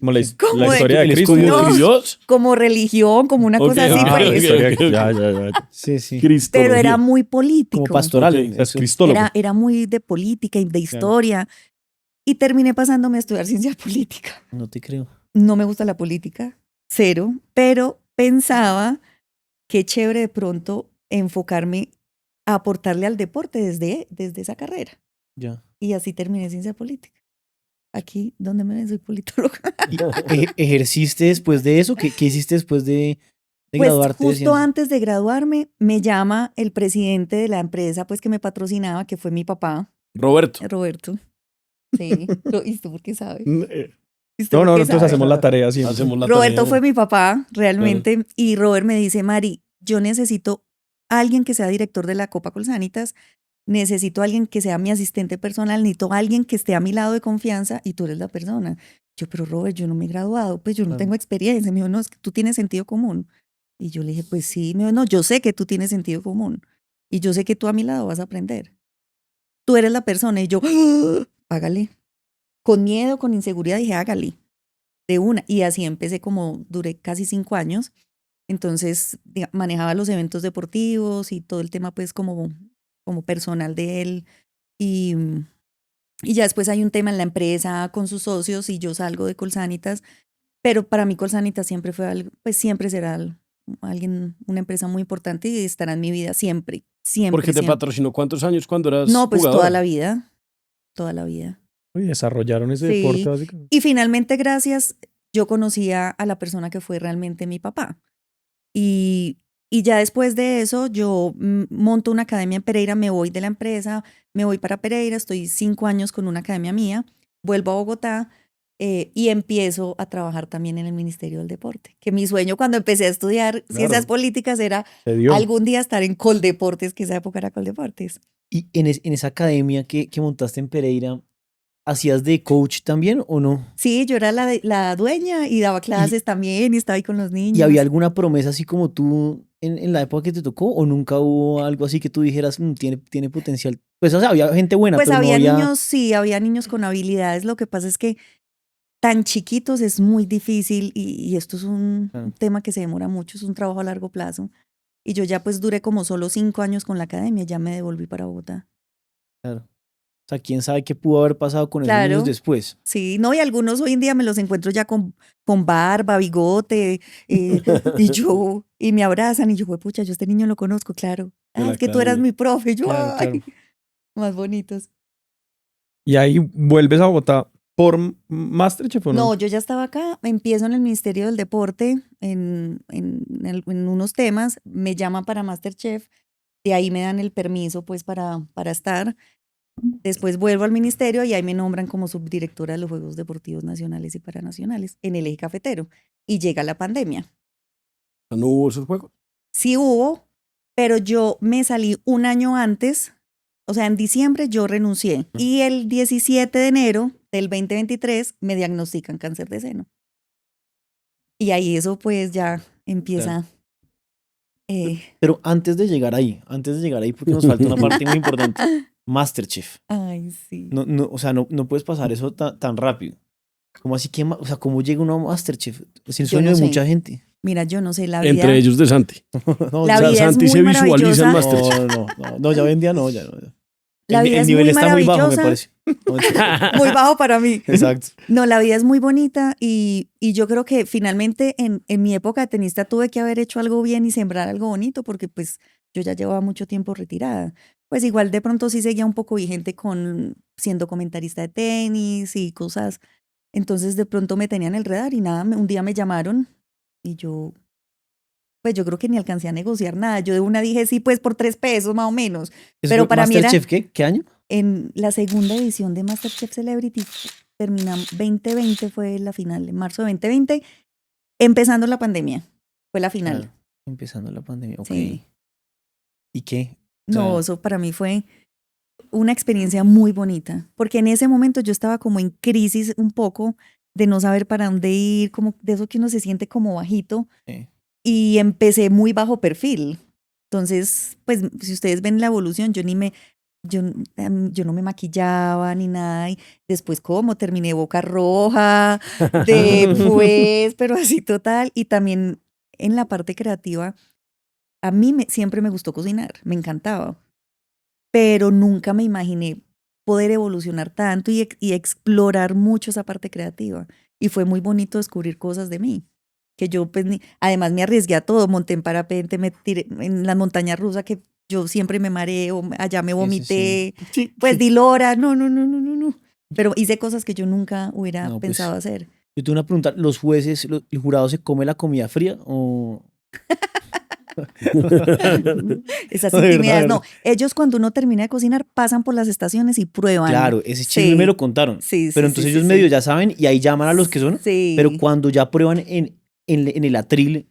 Como la ¿Cómo la de- historia de ¿El Cristo. estudio No. de Dios? como religión, como una Ok, cosa así, ok, Ah, la pues. historia de- ok, ok. ya. Sí, sí. Cristología. Pero era muy político. Como pastoral. Ok, O sea, es eso. cristólogo. Era muy de política y de historia. Y terminé pasándome a estudiar ciencia política. No te creo. No me gusta la política, cero, pero pensaba que chévere de pronto enfocarme a aportarle al deporte desde esa carrera. Ya. Y así terminé ciencia política. Aquí, donde me ven, soy politóloga. ¿Y ejerciste después de eso? ¿Qué hiciste después de Pues graduarte? de justo ciencias? antes de graduarme, me llama el presidente de la empresa pues que me patrocinaba, que fue mi papá, Roberto. Roberto. Sí, ¿y tú por qué sabes? ¿Usted No, por no, qué nosotros sabe? hacemos la tarea siempre. Hacemos la Roberto tarea. fue mi papá, realmente, y Robert me dice, Mari, yo necesito alguien que sea director de la Copa Colsanitas, necesito alguien que sea mi asistente personal, necesito alguien que esté a mi lado de confianza y tú eres la persona. Yo, pero Robert, yo no me he graduado, pues yo no Claro. tengo experiencia. Me dijo, no, es que tú tienes sentido común. Y yo le dije, pues sí. Me dijo, no, yo sé que tú tienes sentido común y yo sé que tú a mi lado vas a aprender. Tú eres la persona. Y yo, ¡ah! Hágale. Con miedo, con inseguridad, dije, hágale. De una. Y así empecé como, duré casi 5 años. Entonces manejaba los eventos deportivos y todo el tema pues como personal de él. Y, y ya después hay un tema en la empresa con sus socios y yo salgo de Colsanitas. Pero para mí Colsanitas siempre fue algo, pues siempre será alguien, una empresa muy importante y estará en mi vida siempre, siempre. Porque te siempre. patrocinó ¿cuántos años cuando eras No, pues jugadora? toda la vida, toda la vida. Y desarrollaron ese Sí. deporte básicamente. Y finalmente, gracias, yo conocí a la persona que fue realmente mi papá. Y ya después de eso, yo monto una academia en Pereira, me voy de la empresa, me voy para Pereira, estoy 5 años con una academia mía, vuelvo a Bogotá y empiezo a trabajar también en el Ministerio del Deporte. Que mi sueño cuando empecé a estudiar ciencias políticas era Se dio. algún día estar en Coldeportes, que esa época era Coldeportes. Y en esa academia que montaste en Pereira, ¿hacías de coach también o no? Sí, yo era la dueña y daba clases también y estaba ahí con los niños. ¿Y había alguna promesa así como tú en la época que te tocó o nunca hubo algo así que tú dijeras, tiene potencial"? Pues o sea, había gente buena, Pues pero había no había... niños, sí, había niños con habilidades. Lo que pasa es que tan chiquitos es muy difícil y esto es un Claro. tema que se demora mucho, es un trabajo a largo plazo. Y yo ya pues duré como solo 5 años con la academia, ya me devolví para Bogotá. Claro. O sea, quién sabe qué pudo haber pasado con esos Claro. niños después. Sí, no, y algunos hoy en día me los encuentro ya con barba, bigote, y me abrazan y yo, pucha, yo este niño lo conozco, claro. De Ah, la es que tú eras academia. mi profe, y yo, Claro, ay, claro. más bonitos. Y ahí vuelves a Bogotá por Masterchef, ¿o no? No, yo ya estaba acá, empiezo en el Ministerio del Deporte, en unos temas, me llaman para Masterchef, de ahí me dan el permiso pues para estar. Después vuelvo al ministerio y ahí me nombran como subdirectora de los Juegos Deportivos Nacionales y Paranacionales en el eje cafetero. Y llega la pandemia. ¿No hubo esos juegos? Sí hubo, pero yo me salí un año antes, o sea, en diciembre yo renuncié. Y el 17 de enero del 2023 me diagnostican cáncer de seno. Y ahí eso pues ya empieza... Pero antes de llegar ahí, porque nos falta una parte muy importante, Masterchef. Ay, sí. No, o sea, no puedes pasar eso tan rápido. ¿Cómo así que, o sea, cómo llega uno a Masterchef? Es el Yo sueño no de sé. mucha gente. Mira, yo no sé, la vida... Entre ellos de Santi. No, La O sea, vida es Santi muy se visualiza en maravillosa. Masterchef. no, ya hoy en día no, ya no. La vida el es nivel muy está muy bajo, me maravillosa. parece. No, mentira. Muy bajo para mí. Exacto. No, la vida es muy bonita y yo creo que finalmente en mi época de tenista tuve que haber hecho algo bien y sembrar algo bonito porque pues yo ya llevaba mucho tiempo retirada. Pues igual de pronto sí seguía un poco vigente con siendo comentarista de tenis y cosas. Entonces de pronto me tenían el radar y nada, un día me llamaron y yo, pues yo creo que ni alcancé a negociar nada. Yo de una dije sí, pues por 3 pesos más o menos. ¿Eso Pero fue para mí era- Masterchef qué? ¿Qué año? En la segunda edición de MasterChef Celebrity, terminamos, 2020 fue la final, en marzo de 2020, empezando la pandemia, fue la final. Claro, empezando la pandemia. Ok. Sí. ¿Y qué? No, sea- eso para mí fue una experiencia muy bonita, porque en ese momento yo estaba como en crisis un poco de no saber para dónde ir, como de eso que uno se siente como bajito, Sí. y empecé muy bajo perfil. Entonces, pues si ustedes ven la evolución, yo no me maquillaba ni nada y después como terminé boca roja, después, pero así total. Y también en la parte creativa, a mí siempre me gustó cocinar, me encantaba, pero nunca me imaginé poder evolucionar tanto y explorar mucho esa parte creativa. Y fue muy bonito descubrir cosas de mí, que yo pues además me arriesgué a todo, monté en parapente, me tiré en la montaña rusa que yo siempre me mareo, allá me Sí, sí, vomité, Sí. pues di lora, no. Pero hice cosas que yo nunca hubiera No, pues, pensado hacer. Yo tengo una pregunta. ¿Los jueces, el jurado se come la comida fría o...? Esas De verdad, intimidades, ¿verdad? no. Ellos cuando uno termina de cocinar pasan por las estaciones y prueban. Claro, ese chisme Sí. me lo contaron. Sí, Pero sí, entonces sí, ellos sí, medio sí. ya saben y ahí llaman a los que son. Sí. Pero cuando ya prueban en el atril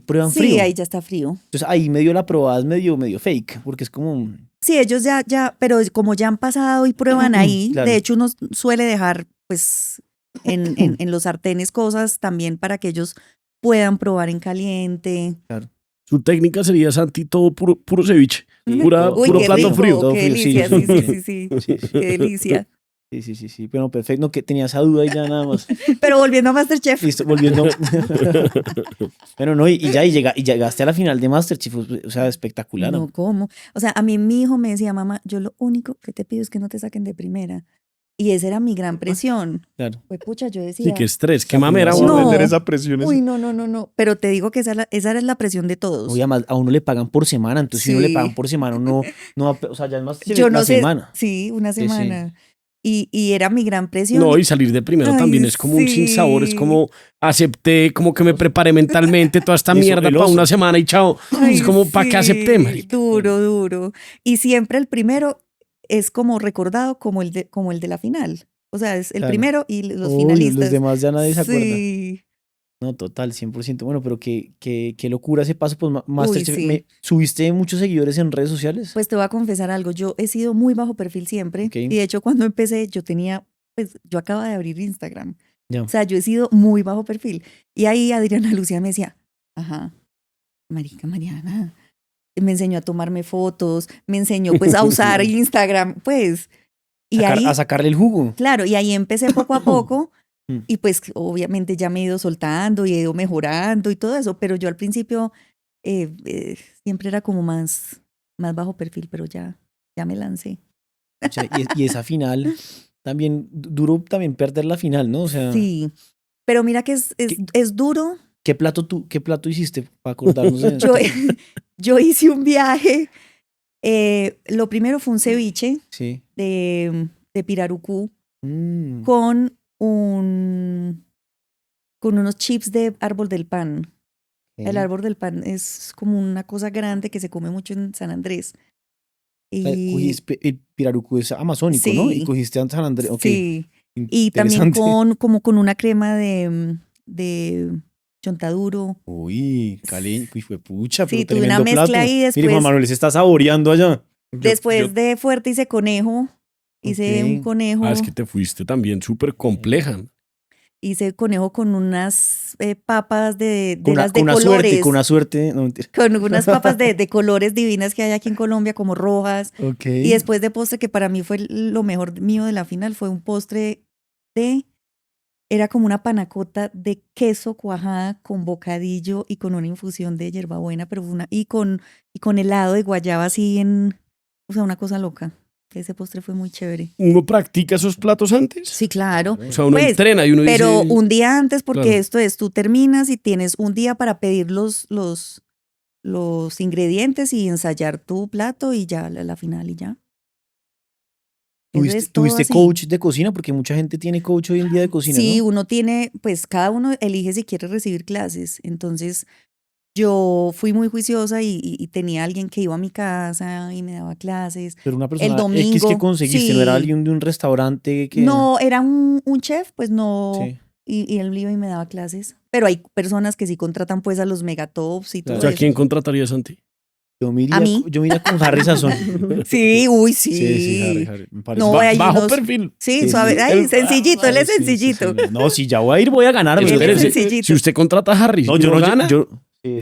prueban Sí, frío. ahí ya está frío. Entonces ahí medio la probada es medio fake, porque es como... Sí, ellos ya, pero como ya han pasado y prueban ahí, Claro. de hecho uno suele dejar pues en los sartenes cosas también para que ellos puedan probar en caliente. Su técnica sería, Santi, todo puro ceviche. Sí, Puro Uy, qué plato rico, frío. todo qué frío, sí, delicia, sí, sí, sí. sí, sí, Sí, sí. qué delicia. Sí. Bueno, perfecto. No, que tenía esa duda y ya nada más. Pero volviendo a MasterChef, Listo, volviendo. Bueno, no, y llegaste a la final de Masterchef, o sea, espectacular. no, ¿cómo? O sea, a mí mi hijo me decía, mamá, yo lo único que te pido es que no te saquen de primera. Y esa era mi gran presión. Claro. Pues pucha, yo decía, Sí, qué estrés, qué La mamera. admiración. güey. No. Meter esa presión es- uy, no. Pero te digo que esa era la presión de todos. Oye, además, a uno le pagan por semana, entonces si uno le Sí. pagan por semana, uno no va o sea, ya es más Yo no la sé. semana. Sí, una Sí, sí. semana. Y era mi gran presión. No, y salir de primero Ay, también es como un sinsabor, es sí. como acepté, como que me preparé mentalmente toda esta Eso, mierda el para oso. una semana y chao. Ay, Es como, ¿para qué acepté, sí, marica? Duro. Y siempre el primero es como recordado como el de la final. O sea, es el Claro. primero y los Obvio, finalistas. los demás ya nadie se acuerda. Sí. No, total, 100%. Bueno, pero qué locura ese paso, pues Masterchef. sí. ¿Subiste muchos seguidores en redes sociales? Pues te voy a confesar algo. Yo he sido muy bajo perfil siempre. Ok. Y de hecho, cuando empecé, yo acababa de abrir Instagram. Ya. O sea, yo he sido muy bajo perfil. Y ahí Adriana Lucía me decía, ajá, marica Mariana, me enseñó a tomarme fotos, me enseñó pues a usar Instagram, pues. Y ahí, A sacarle el jugo. claro, y ahí empecé poco a poco. Mm. Y pues obviamente ya me he ido soltando y he ido mejorando y todo eso. Pero yo al principio siempre era como más bajo perfil, pero ya me lancé. O sea, y esa final, también, duro también perder la final, ¿no? O sea, Sí, pero mira que es duro. ¿qué plato hiciste para acordarnos de Yo, yo hice un viaje. Lo primero fue un ceviche Sí. de pirarucú Mm, con unos chips de árbol del pan. El ok. árbol del pan es como una cosa grande que se come mucho en San Andrés. O sea, Y, el pirarucú es amazónico, ¿no? Y Sí. cogiste a San Andrés. Ok, sí, y también interesante. con una crema de chontaduro. Uy, caleño, fue pucha, pero Sí, tuve una tremendo mezcla plato. ahí Mire, después. Juan Manuel se está saboreando allá. Después de fuerte hice conejo. Hice Ok. un conejo. Ah, es que te fuiste también súper compleja. Hice conejo con unas papas de Con las de una colores. suerte, con una suerte. No, mentira. Con unas papas de colores divinas que hay aquí en Colombia, como rojas. Ok. Y después de postre, que para mí fue lo mejor mío de la final, fue un postre era como una panacota de queso cuajada con bocadillo y con una infusión de hierbabuena, pero y con helado de guayaba así o sea, una cosa loca. Ese postre fue muy chévere. ¿Uno practica esos platos antes? Sí, claro. O sea, uno Pues, entrena y uno Pero dice... un día antes, porque Claro. esto es, tú terminas y tienes un día para pedir los ingredientes y ensayar tu plato y ya la final y ya. Eso es todo ¿Tuviste así. coach de cocina? Porque mucha gente tiene coach hoy en día de cocina, Sí, ¿no? uno tiene, pues cada uno elige si quiere recibir clases. Entonces, yo fui muy juiciosa y tenía alguien que iba a mi casa y me daba clases. Pero una persona X domingo, que conseguiste, ¿no era sí. alguien de un restaurante que...? No, era un chef, pues no. Sí. Y él iba y me daba clases. Pero hay personas que sí contratan pues a los megatops y todo O sea, eso. ¿quién contrataría, Santi? Yo me iría, ¿A mí? yo me iría con Harry Sazón. Sí, uy, sí. Sí, Harry, me parece. No, hay Bajo unos- perfil. Sí, Sí, suave. sí. Ay, sencillito, él es Sí, sí, sencillito. sí. No, si ya voy a ir, voy a ganar. Él es Espérese, sencillito. si usted contrata a Harry No, y yo no no gana, sí.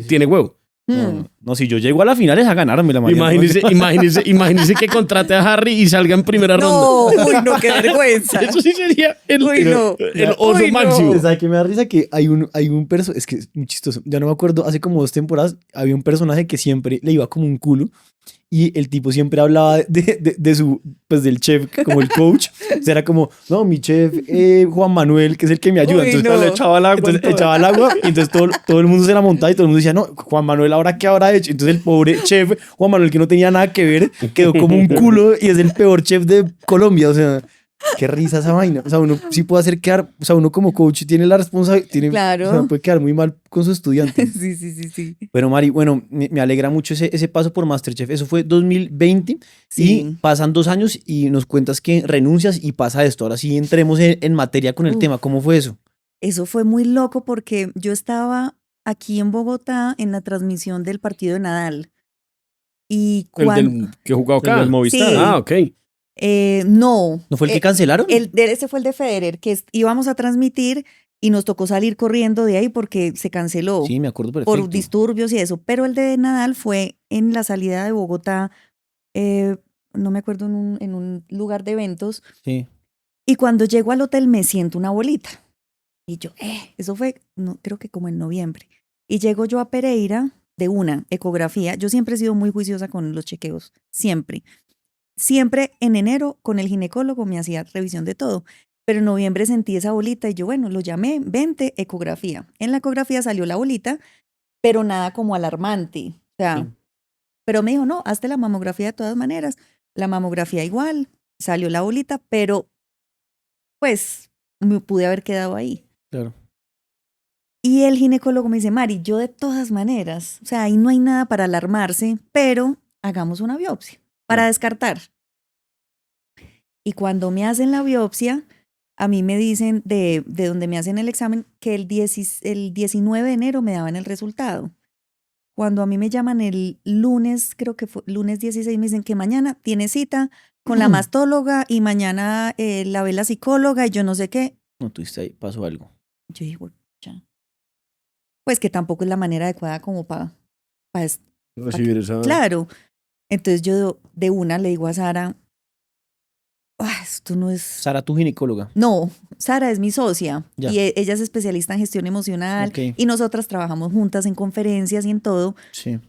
tiene huevo. Mm. No, si yo llego a la final es a ganarme la Imagínese que contrate a Harry y salga en primera No, ronda. uy, no, qué vergüenza. Eso sí sería el Uy, no. oso Uy, no. máximo. ¿Sabes qué me da risa? Que hay un personaje, es que es muy chistoso, ya no me acuerdo, hace como 2 temporadas había un personaje que siempre le iba como un culo y el tipo siempre hablaba de su, pues del chef, como el coach, o sea, era como, no, mi chef Juan Manuel, que es el que me ayuda, Uy, entonces no. le echaba el agua, entonces echaba el agua y entonces todo el mundo se la montaba y todo el mundo decía, no, Juan Manuel, ¿ahora qué habrá hecho? Entonces el pobre chef Juan Manuel, que no tenía nada que ver, quedó como un culo y es el peor chef de Colombia, o sea... Qué risa esa vaina. O sea, uno sí puede hacer quedar, o sea, uno como coach tiene la responsabilidad, Claro. o sea, puede quedar muy mal con su estudiante. Sí. Pero Mari, bueno, me alegra mucho ese paso por MasterChef. Eso fue 2020 Sí. y pasan 2 años y nos cuentas que renuncias y pasa esto. Ahora sí entremos en materia con el Uf. tema. ¿Cómo fue eso? Eso fue muy loco porque yo estaba aquí en Bogotá en la transmisión del partido de Nadal. Y El cuando... del que jugaba El acá. del Movistar. Sí. Ah, ok. No. ¿No fue el que cancelaron? Ese fue el de Federer, que íbamos a transmitir y nos tocó salir corriendo de ahí porque se canceló Sí, me acuerdo por perfecto. disturbios y eso. Pero el de Nadal fue en la salida de Bogotá, no me acuerdo, en un lugar de eventos. Sí. Y cuando llego al hotel me siento una bolita. Y yo, eso fue, no, creo que como en noviembre. Y llego yo a Pereira de una ecografía. Yo siempre he sido muy juiciosa con los chequeos, siempre. Siempre en enero con el ginecólogo me hacía revisión de todo. Pero en noviembre sentí esa bolita y yo, bueno, lo llamé, vente, ecografía. En la ecografía salió la bolita, pero nada como alarmante. O sea, Sí. pero me dijo, no, hazte la mamografía de todas maneras. La mamografía igual, salió la bolita, pero pues me pude haber quedado ahí. Claro. Y el ginecólogo me dice, Mari, yo de todas maneras, o sea, ahí no hay nada para alarmarse, pero hagamos una biopsia para descartar. Y cuando me hacen la biopsia, a mí me dicen de donde me hacen el examen que el 19 de enero me daban el resultado. Cuando a mí me llaman el lunes, creo que fue lunes 16, me dicen que mañana tiene cita con la mastóloga y mañana la ve la psicóloga y yo no sé qué. No, tuviste ahí, pasó algo. Yo dije, ya. Pues que tampoco es la manera adecuada como para Recibir esa. Claro. Entonces yo de una le digo a Sara, esto no es... Sara, tu ginecóloga. No, Sara es mi socia Ya. y ella es especialista en gestión emocional Ok. y nosotras trabajamos juntas en conferencias y en todo. Sí.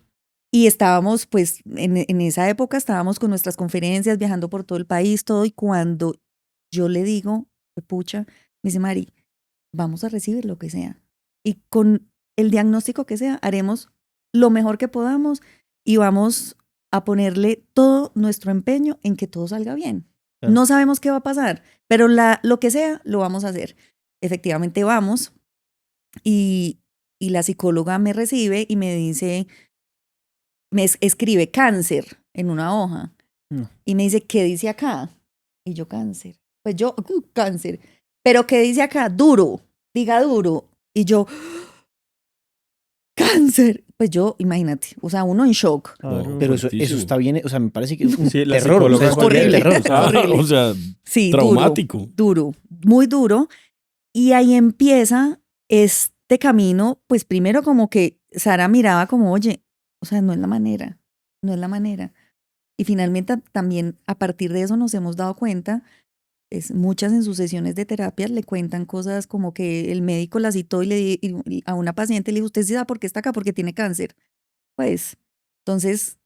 Y estábamos, pues, en esa época estábamos con nuestras conferencias, viajando por todo el país, todo. Y cuando yo le digo, pucha, me dice, Mari, vamos a recibir lo que sea. Y con el diagnóstico que sea, haremos lo mejor que podamos y vamos a ponerle todo nuestro empeño en que todo salga bien. Claro. No sabemos qué va a pasar, pero lo que sea, lo vamos a hacer. Efectivamente vamos y la psicóloga me recibe y me dice, me escribe cáncer en una hoja y me dice, ¿qué dice acá? Y yo, cáncer. Pues yo, cáncer. ¿Pero qué dice acá? Duro, diga duro. Y yo, cáncer. Pues yo, imagínate, o sea, uno en shock. Claro. Pero eso fuertísimo. está bien, o sea, me parece que es un Sí, la terror, o sea, psicóloga es es horrible. horrible. Terror. Horrible. O sea, Sí, traumático. Duro, muy duro. Y ahí empieza este camino, pues primero como que Sara miraba como, oye, o sea, no es la manera. Y finalmente también a partir de eso nos hemos dado cuenta, muchas en sus sesiones de terapia le cuentan cosas como que el médico la citó y a una paciente le dijo, ¿usted sí sabe por qué está acá? Porque tiene cáncer. Pues, entonces,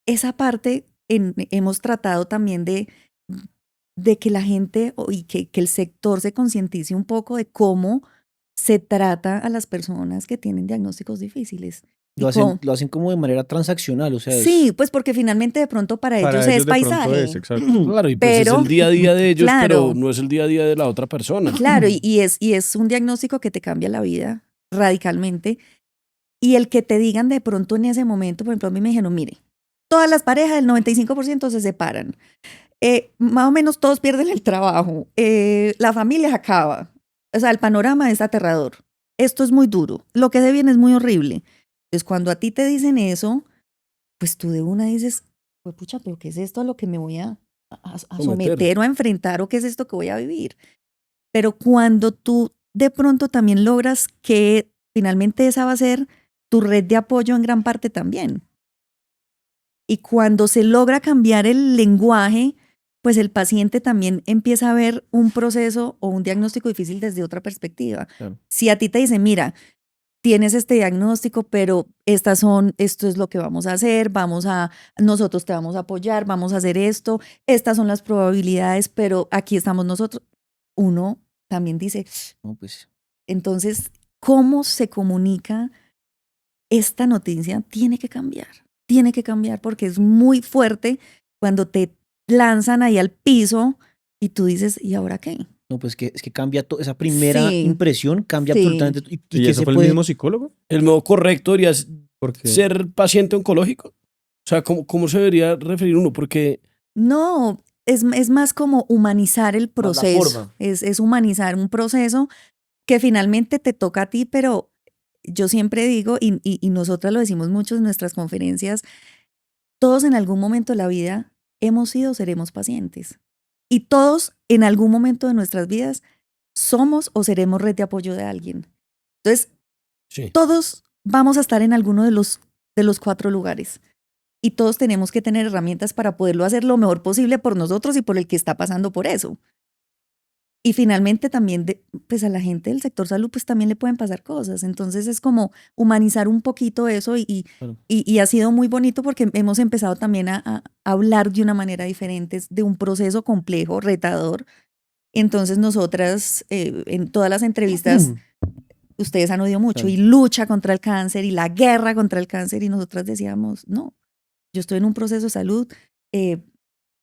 esa parte hemos tratado también de que la gente y que el sector se concientice un poco de cómo se trata a las personas que tienen diagnósticos difíciles. Lo hacen como de manera transaccional, o sea. Sí, pues porque finalmente de pronto para ellos es de pronto paisaje. es, exacto. Claro, y pues Pero- es el día a día de ellos, Claro. pero no es el día a día de la otra persona. Claro, y es un diagnóstico que te cambia la vida radicalmente. Y el que te digan de pronto en ese momento, por ejemplo, a mí me dijeron, mire, todas las parejas, el 95% se separan. Más o menos todos pierden el trabajo. La familia se acaba. O sea, el panorama es aterrador. Esto es muy duro. Lo que se viene es muy horrible. Entonces, cuando a ti te dicen eso, pues tú de una dices, pues pucha, pero ¿qué es esto a lo que me voy a someter o a enfrentar o qué es esto que voy a vivir? Pero cuando tú de pronto también logras que finalmente esa va a ser tu red de apoyo en gran parte también. Y cuando se logra cambiar el lenguaje, pues el paciente también empieza a ver un proceso o un diagnóstico difícil desde otra perspectiva. Claro. Si a ti te dicen, mira, tienes este diagnóstico, pero esto es lo que vamos a hacer, nosotros te vamos a apoyar, vamos a hacer esto, estas son las probabilidades, pero aquí estamos nosotros. Uno también dice, No, pues. entonces, ¿cómo se comunica esta noticia? Tiene que cambiar porque es muy fuerte cuando te lanzan ahí al piso Y tú dices, ¿y ahora qué? No, pues es que cambia todo, esa primera Sí. impresión cambia Sí. absolutamente. ¿Y ¿Y qué eso se fue el puede? mismo psicólogo? El modo correcto debería Porque ser paciente oncológico. O sea, ¿cómo se debería referir uno? Porque No, es más como humanizar el Más la proceso. forma. Es humanizar un proceso que finalmente te toca a ti, pero yo siempre digo, y nosotras lo decimos mucho en nuestras conferencias, todos en algún momento de la vida hemos sido o seremos pacientes. Y todos en algún momento de nuestras vidas somos o seremos red de apoyo de alguien. Entonces, sí. todos vamos a estar en alguno de los 4 lugares. Y todos tenemos que tener herramientas para poderlo hacer lo mejor posible por nosotros y por el que está pasando por eso. Y finalmente también, pues a la gente del sector salud, pues también le pueden pasar cosas. Entonces es como humanizar un poquito eso Claro. y ha sido muy bonito porque hemos empezado también a hablar de una manera diferente, de un proceso complejo, retador. Entonces nosotras en todas las entrevistas, ustedes han oído mucho, Claro. y lucha contra el cáncer y la guerra contra el cáncer, y nosotras decíamos, no, yo estoy en un proceso de salud.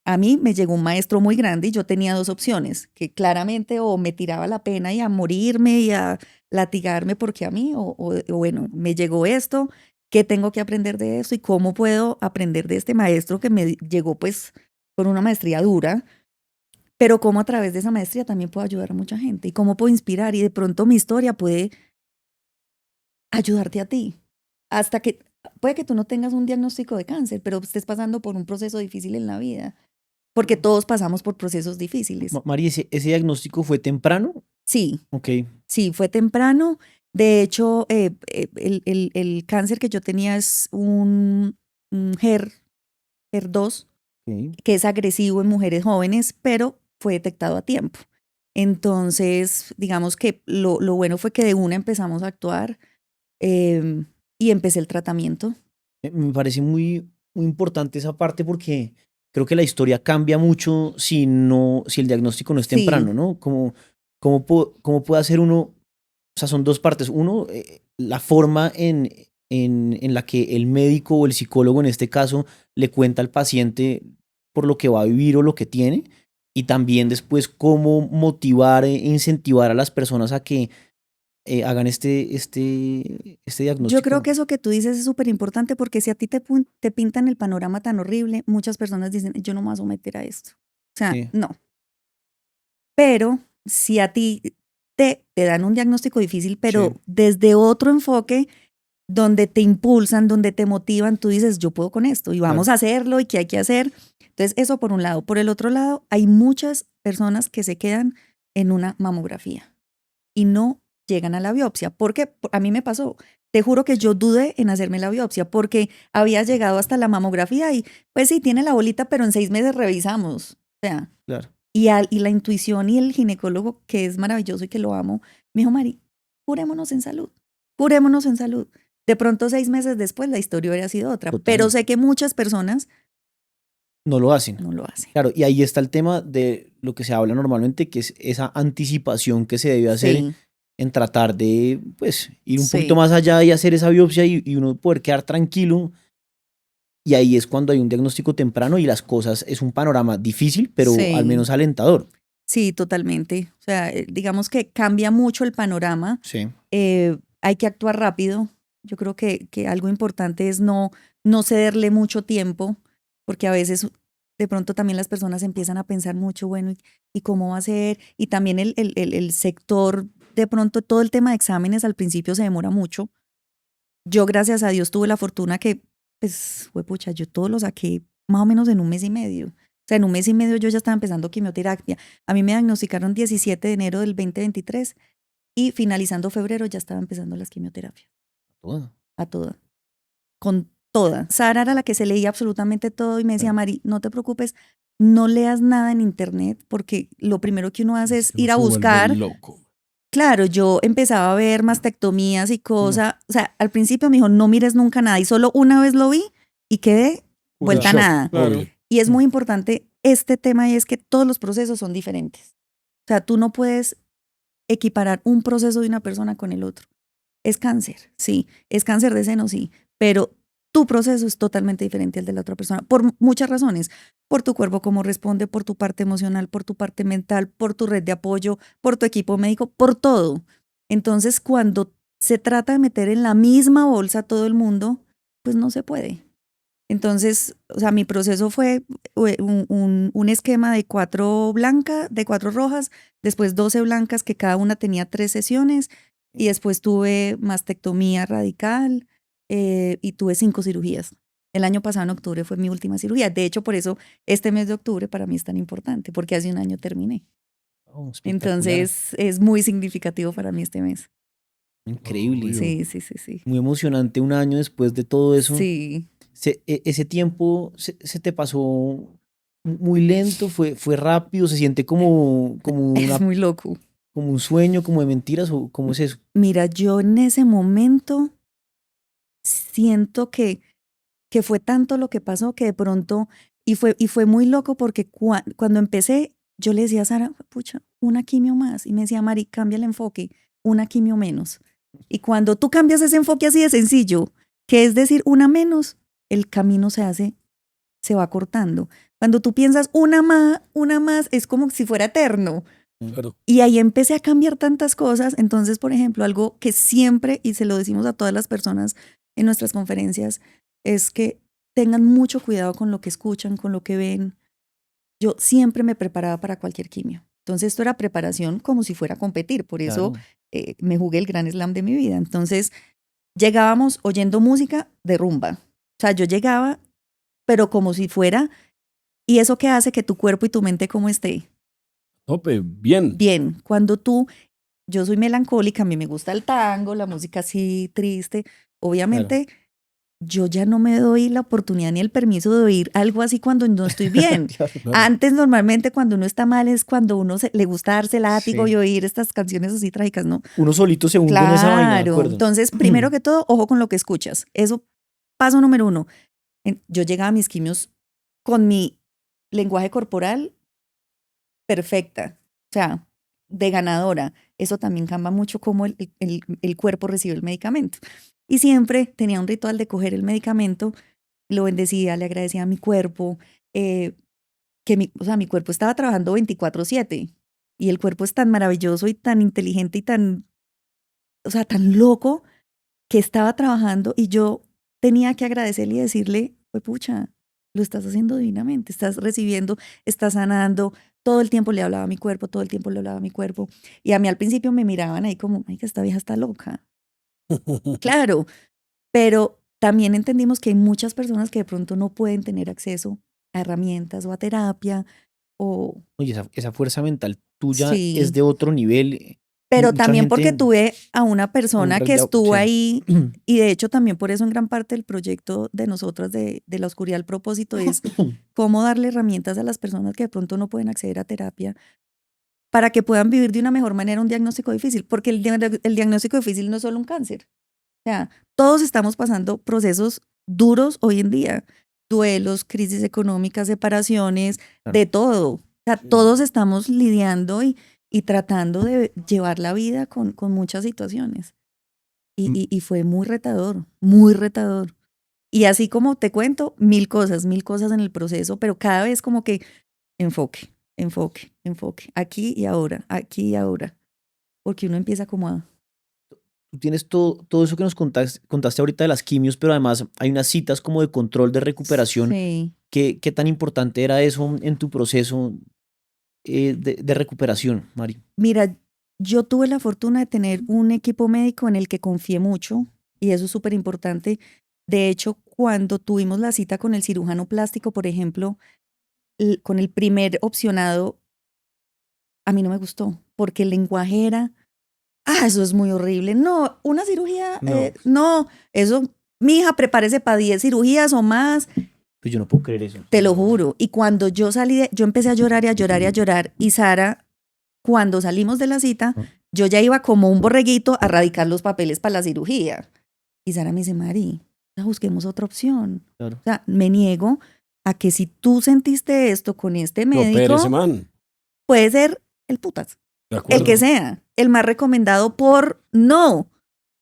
A mí me llegó un maestro muy grande y yo tenía 2 opciones, que claramente o me tiraba la pena y a morirme y a latigarme porque a mí, o bueno, me llegó esto, ¿qué tengo que aprender de esto y cómo puedo aprender de este maestro que me llegó pues con una maestría dura, pero cómo a través de esa maestría también puedo ayudar a mucha gente y cómo puedo inspirar y de pronto mi historia puede ayudarte a ti, hasta que puede que tú no tengas un diagnóstico de cáncer, pero estés pasando por un proceso difícil en la vida. Porque todos pasamos por procesos difíciles. Mari, ¿ese diagnóstico fue temprano? Sí, Ok. sí, fue temprano. De hecho, el cáncer que yo tenía es un HER2, Ok. que es agresivo en mujeres jóvenes, pero fue detectado a tiempo. Entonces, digamos que lo bueno fue que de una empezamos a actuar y empecé el tratamiento. Me parece muy, muy importante esa parte porque creo que la historia cambia mucho si el diagnóstico no es Sí. temprano, ¿no? ¿Cómo puede hacer uno? O sea, son 2 partes. Uno, la forma en la que el médico o el psicólogo en este caso le cuenta al paciente por lo que va a vivir o lo que tiene. Y también después cómo motivar e incentivar a las personas a que hagan este diagnóstico. Yo creo que eso que tú dices es súper importante porque si a ti te pintan el panorama tan horrible, muchas personas dicen, yo no me voy a someter a esto. O sea, Sí. no. Pero si a ti te dan un diagnóstico difícil, pero Sí. desde otro enfoque, donde te impulsan, donde te motivan, tú dices, yo puedo con esto y vamos a hacerlo y qué hay que hacer. Entonces, eso por un lado. Por el otro lado, hay muchas personas que se quedan en una mamografía y no llegan a la biopsia. Porque a mí me pasó. Te juro que yo dudé en hacerme la biopsia porque había llegado hasta la mamografía y pues sí, tiene la bolita, pero en 6 meses revisamos. O sea, Claro. y la intuición y el ginecólogo, que es maravilloso y que lo amo, me dijo, Mari, curémonos en salud, curémonos en salud. De pronto 6 meses después la historia hubiera sido otra, Total. pero sé que muchas personas No lo hacen. no lo hacen. Claro, y ahí está el tema de lo que se habla normalmente, que es esa anticipación que se debe hacer Sí, en tratar de, pues, ir un Sí. poquito más allá y hacer esa biopsia y uno poder quedar tranquilo. Y ahí es cuando hay un diagnóstico temprano y las cosas, es un panorama difícil, pero Sí. al menos alentador. sí, totalmente. O sea, digamos que cambia mucho el panorama. Sí. Hay que actuar rápido. Yo creo que algo importante es no cederle mucho tiempo, porque a veces de pronto también las personas empiezan a pensar mucho, bueno, ¿y cómo va a ser? Y también el sector, de pronto todo el tema de exámenes al principio se demora mucho. Yo, gracias a Dios, tuve la fortuna que, pues, pucha, yo todo lo saqué más o menos en 1 mes y medio. O sea, en 1 mes y medio yo ya estaba empezando quimioterapia. A mí me diagnosticaron 17 de enero del 2023 y finalizando febrero ya estaba empezando las quimioterapias. Todo. A toda. Con toda. Sara era la que se leía absolutamente todo y me decía, Mari, no te preocupes, no leas nada en internet porque lo primero que uno hace es ir a buscar. Loco. Claro, yo empezaba a ver mastectomías y cosas. O sea, al principio me dijo, no mires nunca nada. Y solo una vez lo vi y quedé vuelta a Shock, nada. claro. Y es muy importante este tema y es que todos los procesos son diferentes. O sea, tú no puedes equiparar un proceso de una persona con el otro. Es cáncer, sí. Es cáncer de seno, sí. Pero tu proceso es totalmente diferente al de la otra persona, por muchas razones, por tu cuerpo, cómo responde, por tu parte emocional, por tu parte mental, por tu red de apoyo, por tu equipo médico, por todo. Entonces, cuando se trata de meter en la misma bolsa a todo el mundo, pues no se puede. Entonces, o sea, mi proceso fue un esquema de 4 blancas, de 4 rojas, después 12 blancas que cada una tenía 3 sesiones y después tuve mastectomía radical y tuve 5 cirugías. El año pasado en octubre fue mi última cirugía. De hecho, por eso este mes de octubre para mí es tan importante, porque hace un año terminé. Oh, espectacular. Entonces, es muy significativo para mí este mes. Increíble. Sí, sí, sí, sí. Muy emocionante un año después de todo eso. Sí. Ese tiempo se te pasó muy lento, fue rápido, se siente como, Es muy loco. como un sueño, como de mentiras, o cómo es eso. Mira, yo en ese momento siento que fue tanto lo que pasó que de pronto, y fue muy loco porque cuando empecé, yo le decía a Sara, pucha, una quimio más. Y me decía, Mari, cambia el enfoque, una quimio menos. Y cuando tú cambias ese enfoque así de sencillo, que es decir, una menos, el camino se va cortando. Cuando tú piensas una más, es como si fuera eterno. Claro. Y ahí empecé a cambiar tantas cosas. Entonces, por ejemplo, algo que siempre, y se lo decimos a todas las personas en nuestras conferencias, es que tengan mucho cuidado con lo que escuchan, con lo que ven. Yo siempre me preparaba para cualquier quimio. Entonces, esto era preparación como si fuera a competir. Por eso me jugué el gran slam de mi vida. Entonces, llegábamos oyendo música de rumba. O sea, yo llegaba, pero como si fuera... ¿Y eso qué hace? Que tu cuerpo y tu mente cómo esté. Tope, bien. Bien, yo soy melancólica, a mí me gusta el tango, la música así triste, obviamente yo ya no me doy la oportunidad ni el permiso de oír algo así cuando no estoy bien. Claro. Antes normalmente cuando uno está mal es cuando uno le gusta darse látigo Sí. y oír estas canciones así trágicas, ¿no? Uno solito se hunde en esa vaina, de Claro, acuerdo. entonces primero que todo, ojo con lo que escuchas. Eso, paso número 1. Yo llegaba a mis quimios con mi lenguaje corporal perfecta, o sea, de ganadora. Eso también cambia mucho cómo el cuerpo recibe el medicamento. Y siempre tenía un ritual de coger el medicamento, lo bendecía, le agradecía a mi cuerpo, o sea, mi cuerpo estaba trabajando 24/7 y el cuerpo es tan maravilloso y tan inteligente y o sea, tan loco que estaba trabajando y yo tenía que agradecerle y decirle, pues pucha, lo estás haciendo divinamente, estás recibiendo, estás sanando. Todo el tiempo le hablaba a mi cuerpo, todo el tiempo le hablaba a mi cuerpo. Y a mí al principio me miraban ahí como, ay, que esta vieja está loca. Claro, pero también entendimos que hay muchas personas que de pronto no pueden tener acceso a herramientas o a terapia o... Oye, esa fuerza mental tuya Sí. es de otro nivel. Pero Mucha también gente porque tuve a una persona que estuvo sí. ahí y de hecho también por eso en gran parte el proyecto de nosotras de la oscuridad al propósito es cómo darle herramientas a las personas que de pronto no pueden acceder a terapia para que puedan vivir de una mejor manera un diagnóstico difícil, porque el diagnóstico difícil no es solo un cáncer. O sea, todos estamos pasando procesos duros hoy en día, duelos, crisis económicas, separaciones, de todo. O sea, todos estamos lidiando y tratando de llevar la vida con muchas situaciones. Y fue muy retador, muy retador. Y así como te cuento, mil cosas en el proceso, pero cada vez como que enfoque, enfoque, enfoque, aquí y ahora, porque uno empieza como a... Tú tienes todo eso que nos contaste ahorita de las quimios, pero además hay unas citas como de control de recuperación. Sí. ¿Qué tan importante era eso en tu proceso de recuperación, Mari? Mira, yo tuve la fortuna de tener un equipo médico en el que confié mucho y eso es súper importante. De hecho, cuando tuvimos la cita con el cirujano plástico, por ejemplo, con el primer opcionado, a mí no me gustó porque el lenguaje era, eso es muy horrible. No, una cirugía, no, eso, mija, prepárese para 10 cirugías o más. Pues yo no puedo creer eso. Te lo juro. Y cuando yo salí, yo empecé a llorar y a llorar y a llorar. Y Sara, cuando salimos de la cita, yo ya iba como un borreguito a radicar los papeles para la cirugía. Y Sara me dice, Mari, busquemos otra opción. Claro. O sea, me niego a que si tú sentiste esto con este No, médico, espérese, man. puede ser el putas, De acuerdo. el que sea, el más recomendado por no.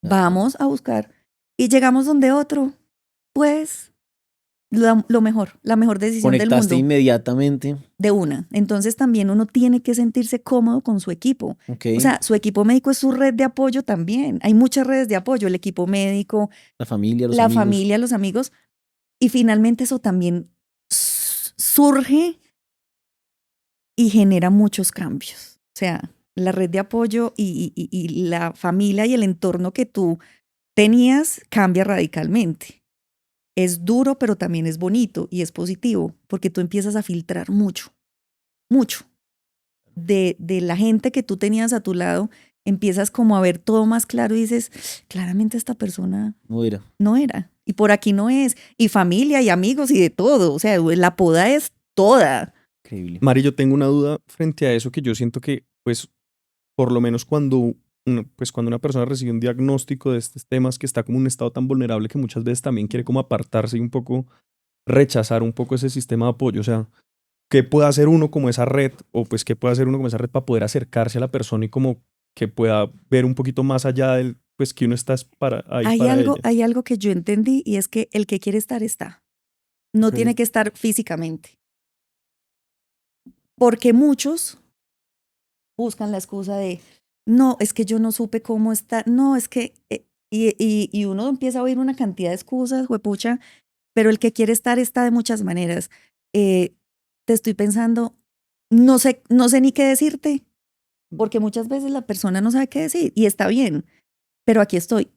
Vamos a buscar. Y llegamos donde otro. pues lo mejor, la mejor decisión del Conectaste mundo. inmediatamente. De una. Entonces también uno tiene que sentirse cómodo con su equipo. Ok. O sea, su equipo médico es su red de apoyo también. Hay muchas redes de apoyo, el equipo médico, La familia, los la amigos. familia, los amigos. Y finalmente eso también surge y genera muchos cambios. O sea, la red de apoyo y la familia y el entorno que tú tenías cambia radicalmente. Es duro, pero también es bonito y es positivo, porque tú empiezas a filtrar mucho, mucho. De la gente que tú tenías a tu lado, empiezas como a ver todo más claro y dices, claramente esta persona No era. no era. Y por aquí no es. Y familia y amigos y de todo. O sea, la poda es toda. Increíble. Mari, yo tengo una duda frente a eso que yo siento que, pues, por lo menos cuando una persona recibe un diagnóstico de estos temas que está como en un estado tan vulnerable que muchas veces también quiere como apartarse y un poco rechazar un poco ese sistema de apoyo. O sea, ¿qué puede hacer uno como esa red? O pues, ¿qué puede hacer uno como esa red para poder acercarse a la persona y como que pueda ver un poquito más allá del, pues, que uno está ahí Hay para algo, ella? hay algo que yo entendí y es que el que quiere estar está. No Ok. tiene que estar físicamente. Porque muchos buscan la excusa de, no, es que yo no supe cómo está, no, es que, y uno empieza a oír una cantidad de excusas, huepucha, pero el que quiere estar está de muchas maneras. Te estoy pensando, no sé ni qué decirte, porque muchas veces la persona no sabe qué decir y está bien, pero aquí estoy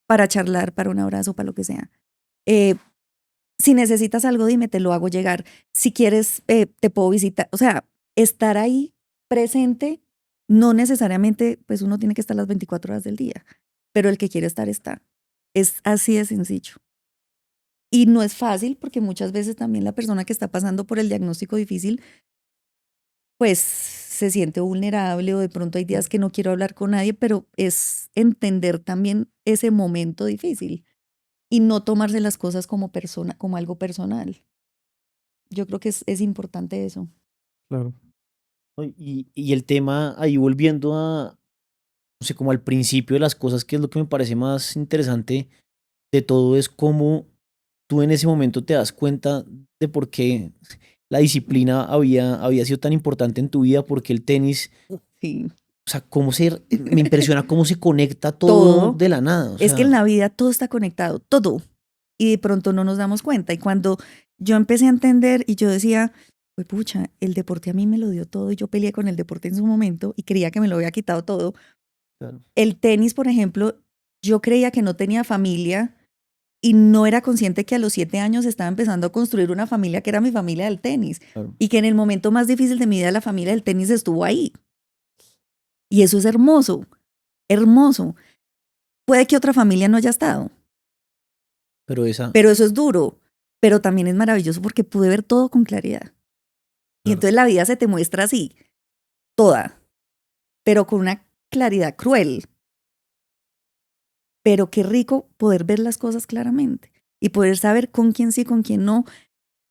para charlar, para un abrazo, para lo que sea. Si necesitas algo, dime, te lo hago llegar. Si quieres, te puedo visitar. O sea, estar ahí presente, no necesariamente, pues uno tiene que estar las 24 horas del día, pero el que quiere estar está. Es así de sencillo. Y no es fácil porque muchas veces también la persona que está pasando por el diagnóstico difícil, pues se siente vulnerable o de pronto hay días que no quiero hablar con nadie, pero es entender también ese momento difícil y no tomarse las cosas como persona, como algo personal. Yo creo que es importante eso. Claro. ¿No? Y el tema, ahí volviendo a, no sé, como al principio de las cosas, que es lo que me parece más interesante de todo, es cómo tú en ese momento te das cuenta de por qué la disciplina había sido tan importante en tu vida, porque el tenis, Sí. o sea, me impresiona cómo se conecta todo Todo. de la nada. O Es que sea, en la vida todo está conectado, todo. Y de pronto no nos damos cuenta. Y cuando yo empecé a entender y yo decía, pues pucha, el deporte a mí me lo dio todo y yo peleé con el deporte en su momento y creía que me lo había quitado todo. claro. El tenis, por ejemplo, yo creía que no tenía familia y no era consciente que a los 7 años estaba empezando a construir una familia que era mi familia del tenis. Claro. Y que en el momento más difícil de mi vida la familia del tenis estuvo ahí. Y eso es hermoso, hermoso. Puede que otra familia no haya estado, Pero esa, pero eso es duro. Pero también es maravilloso porque pude ver todo con claridad. Y Claro. entonces la vida se te muestra así, toda, pero con una claridad cruel. Pero qué rico poder ver las cosas claramente y poder saber con quién sí, con quién no,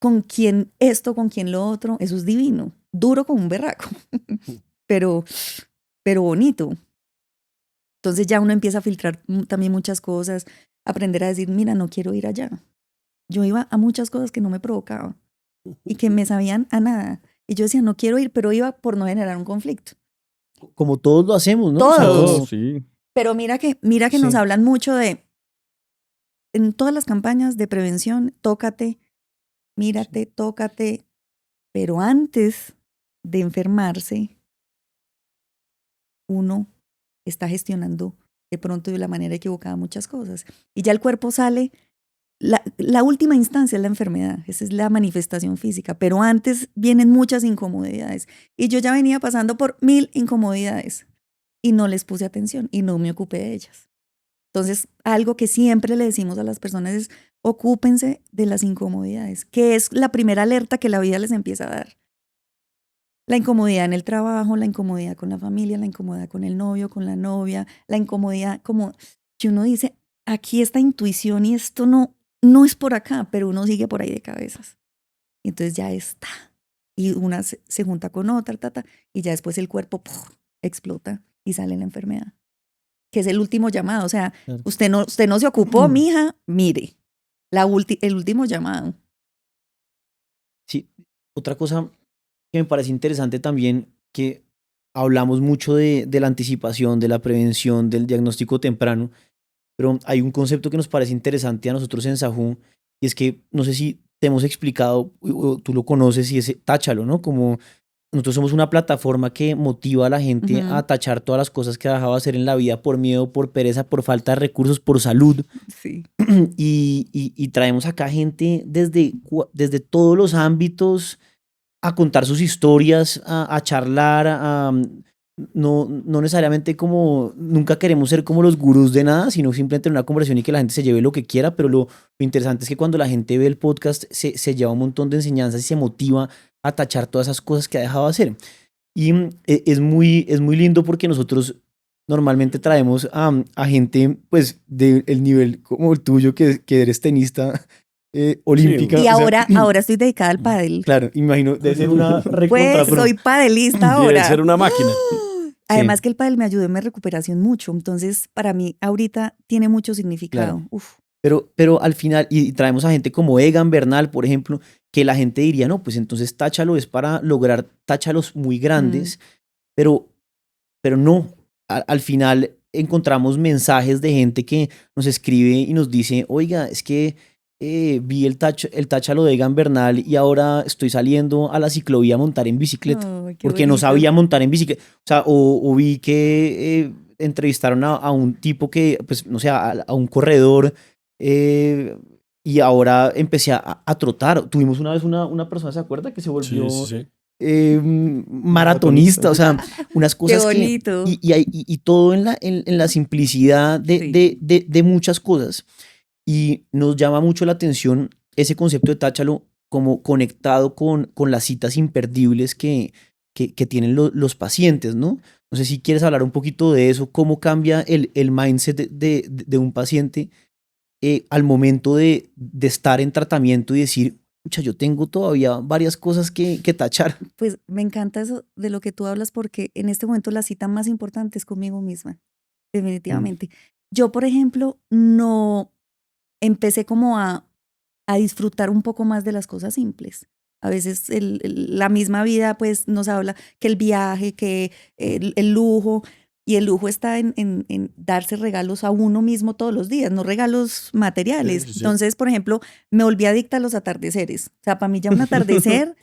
con quién esto, con quién lo otro. Eso es divino, duro como un berraco, pero bonito. Entonces ya uno empieza a filtrar también muchas cosas, aprender a decir, mira, no quiero ir allá. Yo iba a muchas cosas que no me provocaban y que me sabían a nada. Y yo decía, no quiero ir, pero iba por no generar un conflicto. como todos lo hacemos, ¿no? O sea, Todos. como- Sí. Pero mira que nos Sí. hablan mucho de, en todas las campañas de prevención, tócate, mírate, tócate. Pero antes de enfermarse, uno está gestionando de pronto de la manera equivocada muchas cosas. Y ya el cuerpo sale, la última instancia es la enfermedad, esa es la manifestación física, pero antes vienen muchas incomodidades. Y yo ya venía pasando por 1000 incomodidades y no les puse atención y no me ocupé de ellas. Entonces, algo que siempre le decimos a las personas es, ocúpense de las incomodidades, que es la primera alerta que la vida les empieza a dar. La incomodidad en el trabajo, la incomodidad con la familia, la incomodidad con el novio, con la novia, la incomodidad como que uno dice, aquí esta intuición y esto no es por acá, pero uno sigue por ahí de cabezas. Y entonces ya está. Y una se junta con otra, y ya después el cuerpo explota y sale la enfermedad. Que es el último llamado. O sea, Claro. usted no se ocupó, mija, mire. el último llamado. Sí, otra cosa que me parece interesante también, que hablamos mucho de la anticipación, de la prevención, del diagnóstico temprano, pero hay un concepto que nos parece interesante a nosotros en Sahoo, y es que no sé si te hemos explicado o tú lo conoces, y es táchalo, ¿no? Como nosotros somos una plataforma que motiva a la gente Ujú. a tachar todas las cosas que ha dejado de hacer en la vida por miedo, por pereza, por falta de recursos, por salud. Sí. Y traemos acá gente desde todos los ámbitos a contar sus historias, a charlar, no necesariamente como, nunca queremos ser como los gurús de nada, sino simplemente tener una conversación y que la gente se lleve lo que quiera, pero lo interesante es que cuando la gente ve el podcast se lleva un montón de enseñanzas y se motiva a tachar todas esas cosas que ha dejado de hacer. Y es muy lindo porque nosotros normalmente traemos a gente pues del nivel como el tuyo, que eres tenista olímpica. Y o sea, ahora estoy dedicada al pádel. claro, imagino, debe ser una recontra Pues soy padelista Debe ahora. ser una máquina. Además que el pádel me ayudó en mi recuperación mucho, entonces para mí ahorita tiene mucho significado. Claro. Uf. Pero al final, y traemos a gente como Egan Bernal, por ejemplo, que la gente diría, no, pues entonces táchalo es para lograr táchalos muy grandes, pero no. Al final encontramos mensajes de gente que nos escribe y nos dice, oiga, es que vi el táchalo de Egan Bernal y ahora estoy saliendo a la ciclovía a montar en bicicleta, Ay, qué porque no bonito. sabía montar en bicicleta. O sea, o vi que entrevistaron a un tipo que, pues, no sé, a un corredor, y ahora empecé a trotar. Tuvimos una vez una persona, ¿se acuerda? Que se volvió Sí, sí, sí. maratonista, o sea, unas cosas Qué que... bonito. Y todo en la simplicidad Sí. de muchas cosas. Y nos llama mucho la atención ese concepto de táchalo como conectado con las citas imperdibles que tienen los pacientes, ¿no? No sé si quieres hablar un poquito de eso, cómo cambia el mindset de un paciente al momento de estar en tratamiento y decir, pucha, yo tengo todavía varias cosas que tachar. Pues me encanta eso de lo que tú hablas porque en este momento la cita más importante es conmigo misma, definitivamente. Yo, por ejemplo, no empecé como a disfrutar un poco más de las cosas simples. A veces la misma vida pues nos habla que el viaje, que el lujo, y el lujo está en darse regalos a uno mismo todos los días, no regalos materiales. Sí, sí, sí. Entonces, por ejemplo, me volví adicta a los atardeceres. O sea, para mí ya un atardecer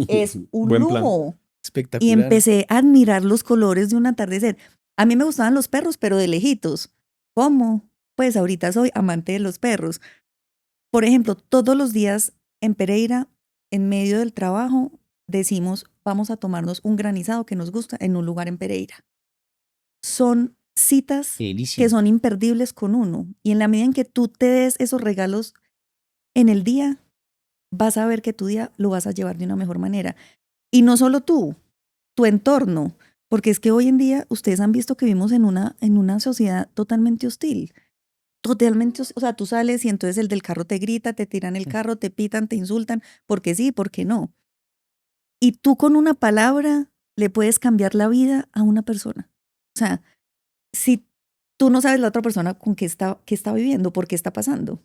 es un Buen plan. lujo. Y Espectacular. empecé a admirar los colores de un atardecer. A mí me gustaban los perros, pero de lejitos. ¿Cómo? Pues ahorita soy amante de los perros. Por ejemplo, todos los días en Pereira, en medio del trabajo, decimos, vamos a tomarnos un granizado que nos gusta en un lugar en Pereira. Son citas Qué delicia. que son imperdibles con uno. Y en la medida en que tú te des esos regalos en el día, vas a ver que tu día lo vas a llevar de una mejor manera. Y no solo tú, tu entorno. Porque es que hoy en día ustedes han visto que vivimos en una sociedad totalmente hostil. Totalmente, o sea, tú sales y entonces el del carro te grita, te tiran el carro, te pitan, te insultan, porque sí, porque no. Y tú con una palabra le puedes cambiar la vida a una persona. O sea, si tú no sabes la otra persona con qué está viviendo, por qué está pasando.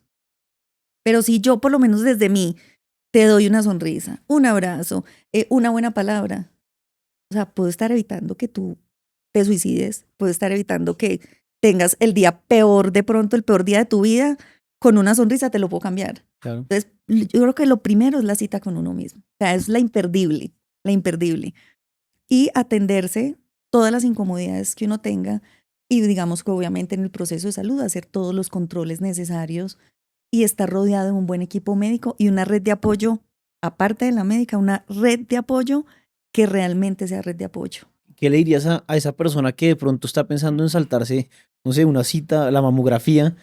Pero si yo por lo menos desde mí te doy una sonrisa, un abrazo, una buena palabra, o sea, puedo estar evitando que tú te suicides, puedo estar evitando que tengas el día peor, de pronto el peor día de tu vida, con una sonrisa te lo puedo cambiar. Claro. Entonces, yo creo que lo primero es la cita con uno mismo. O sea, es la imperdible, la imperdible. Y atenderse todas las incomodidades que uno tenga y digamos que obviamente en el proceso de salud hacer todos los controles necesarios y estar rodeado de un buen equipo médico y una red de apoyo, aparte de la médica, una red de apoyo que realmente sea red de apoyo. ¿Qué le dirías a esa persona que de pronto está pensando en saltarse, no sé, una cita, la mamografía,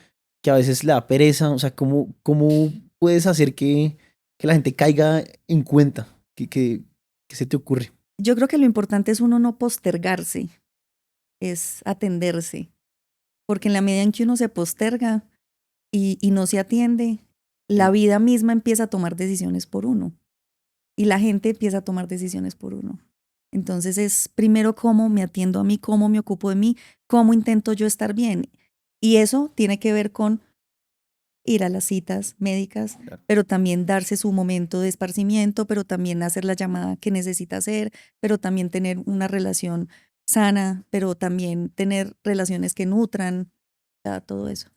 que a veces le da pereza? O sea, ¿cómo puedes hacer que la gente caiga en cuenta? ¿Qué se te ocurre? Yo creo que lo importante es uno no postergarse, es atenderse, porque en la medida en que uno se posterga y no se atiende, la vida misma empieza a tomar decisiones por uno y la gente empieza a tomar decisiones por uno. Entonces es primero cómo me atiendo a mí, cómo me ocupo de mí, cómo intento yo estar bien. Y eso tiene que ver con ir a las citas médicas, Claro. pero también darse su momento de esparcimiento, pero también hacer la llamada que necesita hacer, pero también tener una relación sana, pero también tener relaciones que nutran, todo eso.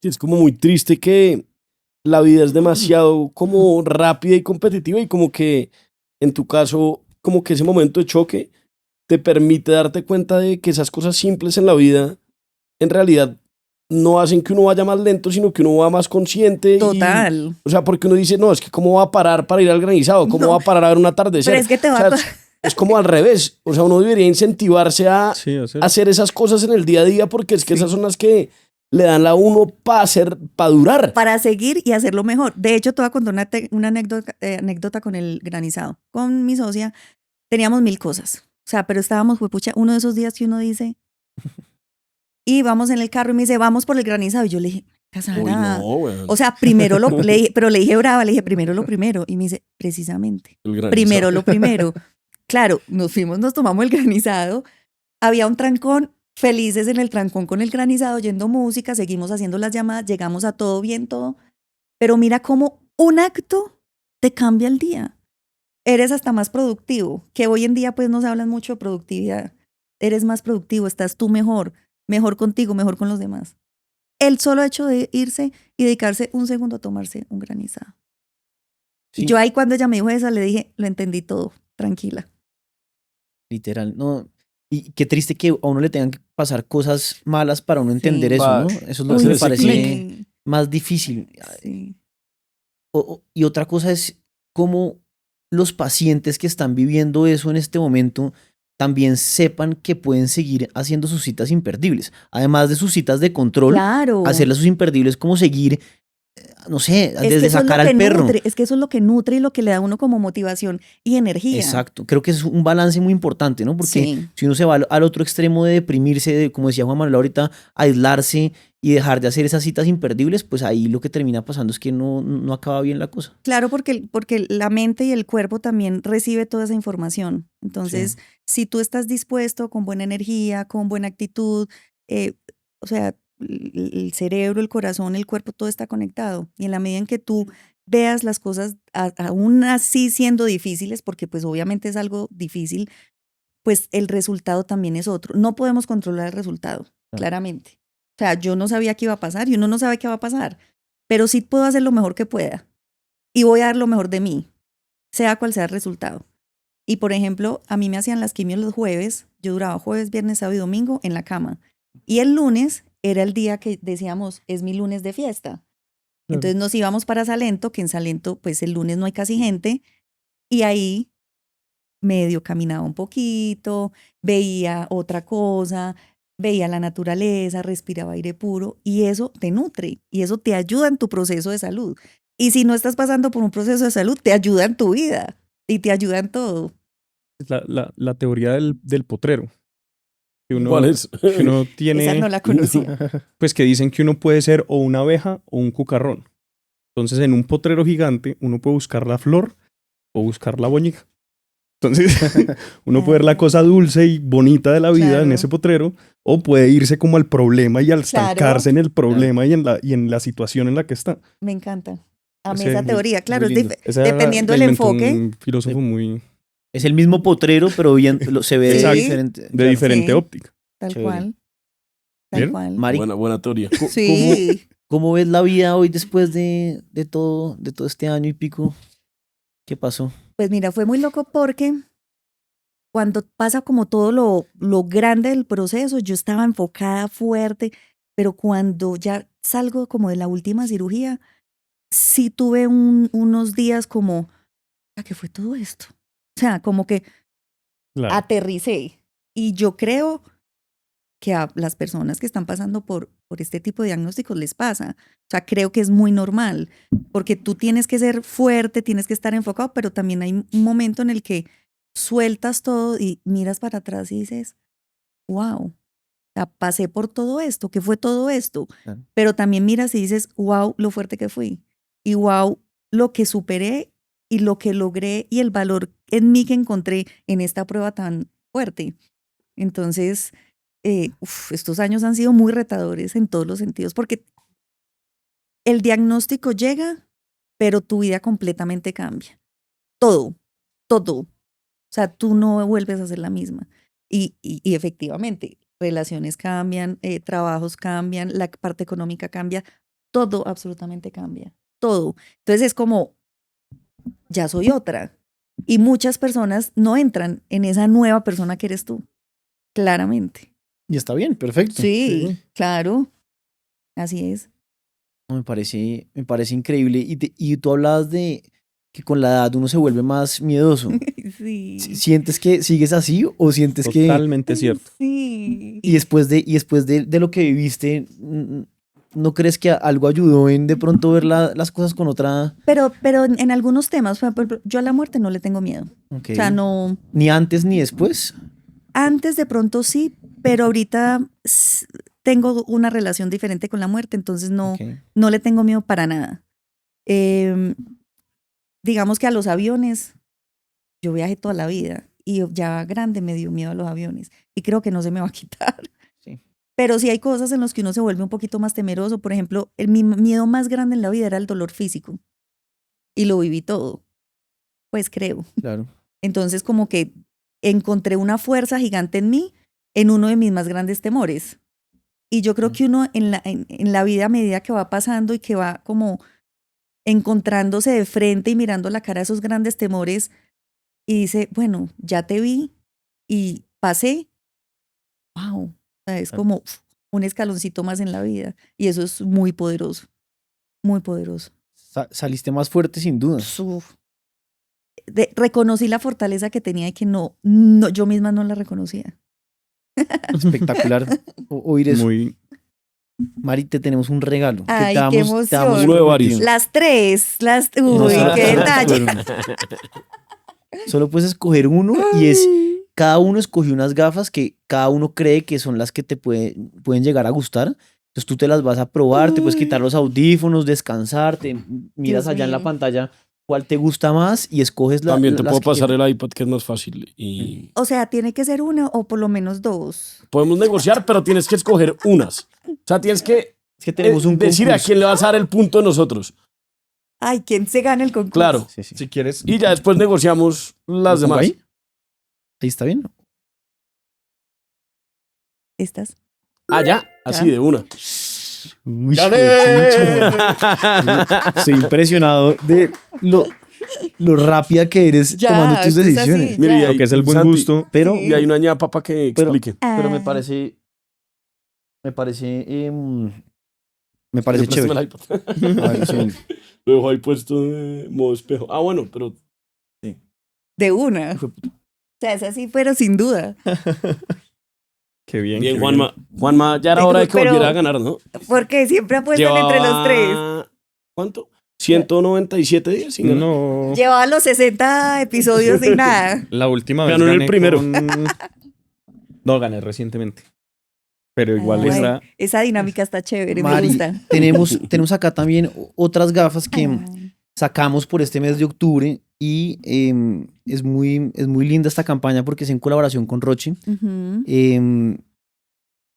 Sí, es como muy triste que la vida es demasiado como rápida y competitiva y como que en tu caso, como que ese momento de choque te permite darte cuenta de que esas cosas simples en la vida en realidad no hacen que uno vaya más lento, sino que uno va más consciente. Total. O sea, porque uno dice, no, es que cómo va a parar para ir al granizado, cómo No, va a parar a ver un atardecer. pero es que te va O sea, a... es como al revés. O sea, uno debería incentivarse a Sí, o sea, hacer esas cosas en el día a día porque es que esas son las que le dan a uno para durar. para seguir y hacerlo mejor. De hecho, te voy a contar una anécdota con el granizado. Con mi socia teníamos 1000 cosas. O sea, pero estábamos, juepucha, uno de esos días que uno dice, y vamos en el carro y me dice, vamos por el granizado. Y yo le dije, Sara, Uy, no, weón. o sea, primero le dije, pero le dije brava, le dije, primero lo primero. Y me dice, precisamente, El granizado. primero lo primero. Claro, nos fuimos, nos tomamos el granizado. Había un trancón, felices en el trancón con el granizado, oyendo música, seguimos haciendo las llamadas, llegamos a todo bien, todo. Pero mira cómo un acto te cambia el día. Eres hasta más productivo, que hoy en día pues nos hablan mucho de productividad. Eres más productivo, estás tú mejor, mejor contigo, mejor con los demás. El solo hecho de irse y dedicarse un segundo a tomarse un granizado. Sí. Y yo ahí cuando ella me dijo eso, le dije, lo entendí todo, tranquila. Literal, no. Y qué triste que a uno le tengan que pasar cosas malas para uno entender Sí. eso, ¿no? Para Eso es lo que hacer me ese parece clic. más difícil. Sí. Y otra cosa es cómo los pacientes que están viviendo eso en este momento también sepan que pueden seguir haciendo sus citas imperdibles. Además de sus citas de control, Claro. hacerlas sus imperdibles como seguir, no sé, Es que desde eso es lo sacar que al perro. nutre, es que eso es lo que nutre y lo que le da a uno como motivación y energía. Exacto, creo que es un balance muy importante, ¿no? Porque Sí. si uno se va al otro extremo de deprimirse, de, como decía Juan Manuel ahorita, aislarse y dejar de hacer esas citas imperdibles, pues ahí lo que termina pasando es que no acaba bien la cosa. Claro, porque la mente y el cuerpo también recibe toda esa información. Entonces, si tú estás dispuesto, con buena energía, con buena actitud, o sea, el cerebro, el corazón, el cuerpo, todo está conectado. Y en la medida en que tú veas las cosas aún así siendo difíciles, porque pues obviamente es algo difícil, pues el resultado también es otro. No podemos controlar el resultado, claramente. O sea, yo no sabía qué iba a pasar y uno no sabe qué va a pasar, pero sí puedo hacer lo mejor que pueda y voy a dar lo mejor de mí, sea cual sea el resultado. Y por ejemplo, a mí me hacían las quimios los jueves, yo duraba jueves, viernes, sábado y domingo en la cama. Y el lunes era el día que decíamos, es mi lunes de fiesta. Entonces nos íbamos para Salento, que en Salento pues el lunes no hay casi gente, y ahí medio caminaba un poquito, veía otra cosa, veía la naturaleza, respiraba aire puro y eso te nutre y eso te ayuda en tu proceso de salud. Y si no estás pasando por un proceso de salud, te ayuda en tu vida y te ayuda en todo. es la teoría del potrero. Que uno, ¿Cuál es? que uno Esa tiene, no la conocía. pues que dicen que uno puede ser o una abeja o un cucarrón. Entonces, en un potrero gigante, uno puede buscar la flor o buscar la boñiga. Entonces, uno puede ver la cosa dulce y bonita de la vida Claro. en ese potrero, o puede irse como al problema y al Claro. estancarse en el problema y en la situación en la que está. Me encanta. A mí Ese esa muy- teoría, claro, muy lindo. Esa dependiendo la del inventó enfoque. un filósofo muy Es el mismo potrero, pero bien, se ve Exacto. diferente. de Claro. diferente Sí. óptica. Tal Chévere. cual. Tal ¿Bien? cual. Mari, Buena teoría. Sí. ¿cómo ves la vida hoy después de todo este año y pico? ¿Qué pasó? Pues mira, fue muy loco porque cuando pasa como todo lo grande del proceso, yo estaba enfocada fuerte, pero cuando ya salgo como de la última cirugía, sí tuve unos días como, ¿a qué fue todo esto? O sea, como que Claro. aterricé. Y yo creo que a las personas que están pasando por este tipo de diagnósticos les pasa. O sea, creo que es muy normal, porque tú tienes que ser fuerte, tienes que estar enfocado, pero también hay un momento en el que sueltas todo y miras para atrás y dices, wow, pasé por todo esto, ¿qué fue todo esto? Claro. Pero también miras y dices, wow, lo fuerte que fui. Y wow, lo que superé y lo que logré y el valor en mí que encontré en esta prueba tan fuerte. Entonces, estos años han sido muy retadores en todos los sentidos, porque el diagnóstico llega, pero tu vida completamente cambia. Todo, todo. O sea, tú no vuelves a ser la misma. Y efectivamente, relaciones cambian, trabajos cambian, la parte económica cambia, todo absolutamente cambia, todo. Entonces es como, ya soy otra. Y muchas personas no entran en esa nueva persona que eres tú, claramente. Y está bien, perfecto. Sí, claro, así es. No, me parece increíble. Y tú hablabas de que con la edad uno se vuelve más miedoso. Sí. ¿Sientes que sigues así o sientes que... Totalmente cierto. Sí. Y después de lo que viviste, ¿no crees que algo ayudó en de pronto ver las cosas con otra... Pero en algunos temas, por ejemplo, yo a la muerte no le tengo miedo. Ok. O sea, no, Ni antes ni después? antes de pronto sí, pero ahorita tengo una relación diferente con la muerte, entonces no, Ok. no le tengo miedo para nada. Digamos que a los aviones, yo viajé toda la vida y ya grande me dio miedo a los aviones y creo que no se me va a quitar. Sí. Pero sí hay cosas en las que uno se vuelve un poquito más temeroso. Por ejemplo, mi miedo más grande en la vida era el dolor físico y lo viví todo, pues creo. Claro. Entonces como que encontré una fuerza gigante en mí, en uno de mis más grandes temores. Y yo creo que uno en la vida a medida que va pasando y que va como encontrándose de frente y mirando la cara a esos grandes temores y dice, bueno, ya te vi y pasé, wow, o sea, es como un escaloncito más en la vida y eso es muy poderoso, muy poderoso. Saliste más fuerte sin duda. Uf. Reconocí la fortaleza que tenía y que no, yo misma no la reconocía. Espectacular oír eso. Muy, Mari, te tenemos un regalo. Ay, que te qué damos emoción. Uno de varios. prometido. Las tres, No, uy, solo- qué solo detalle. escoger uno. Solo puedes escoger uno y es, cada uno escogió unas gafas que cada uno cree que son las que te pueden llegar a gustar. Entonces tú te las vas a probar, te puedes quitar los audífonos, descansar, miras Dios allá en la mío. pantalla cuál te gusta más y escoges También te las puedo que pasar quieras. el iPad, que es más fácil. Y O sea, tiene que ser una o por lo menos dos. podemos negociar, pero tienes que escoger unas. O sea, tienes que Es que tenemos un decir a concurso. quién le vas a dar el punto de nosotros. Ay, ¿quién se gana el concurso? Claro. Sí, sí. si quieres, Y ya después negociamos las ¿Lo pongo demás. ahí? Ahí está bien. Estas. Allá, así Ya. de una. Uy, ¡Gané! hijuepucha. Estoy impresionado de lo rápida que eres Ya, tomando tus esto es decisiones. así. Mire, y Ya. ahí, lo que es el buen Santi, gusto. Pero, Sí. Y hay una ñapa para que Pero- explique. pero me Ay. parece. Me Préstame parece chévere. el iPad. A ver, sí. Lo dejo ahí puesto de modo espejo. Ah, bueno, pero De una. O sea, es así, pero sin duda. Qué bien. bien, qué Juanma. Juanma, ya era hora de que Pero- volviera a ganar, ¿no? Porque siempre apuestan entre los tres. ¿Cuánto? 197 días sin bien. ganar. No. Llevaba los 60 episodios sin nada. La última vez Ganó en el gané primero. No, gané recientemente. Pero igual Ay, está... esa dinámica está chévere, me Mari, gusta. tenemos acá también otras gafas que Ay. sacamos por este mes de octubre y es muy linda esta campaña porque es en colaboración con Roche. Ujú.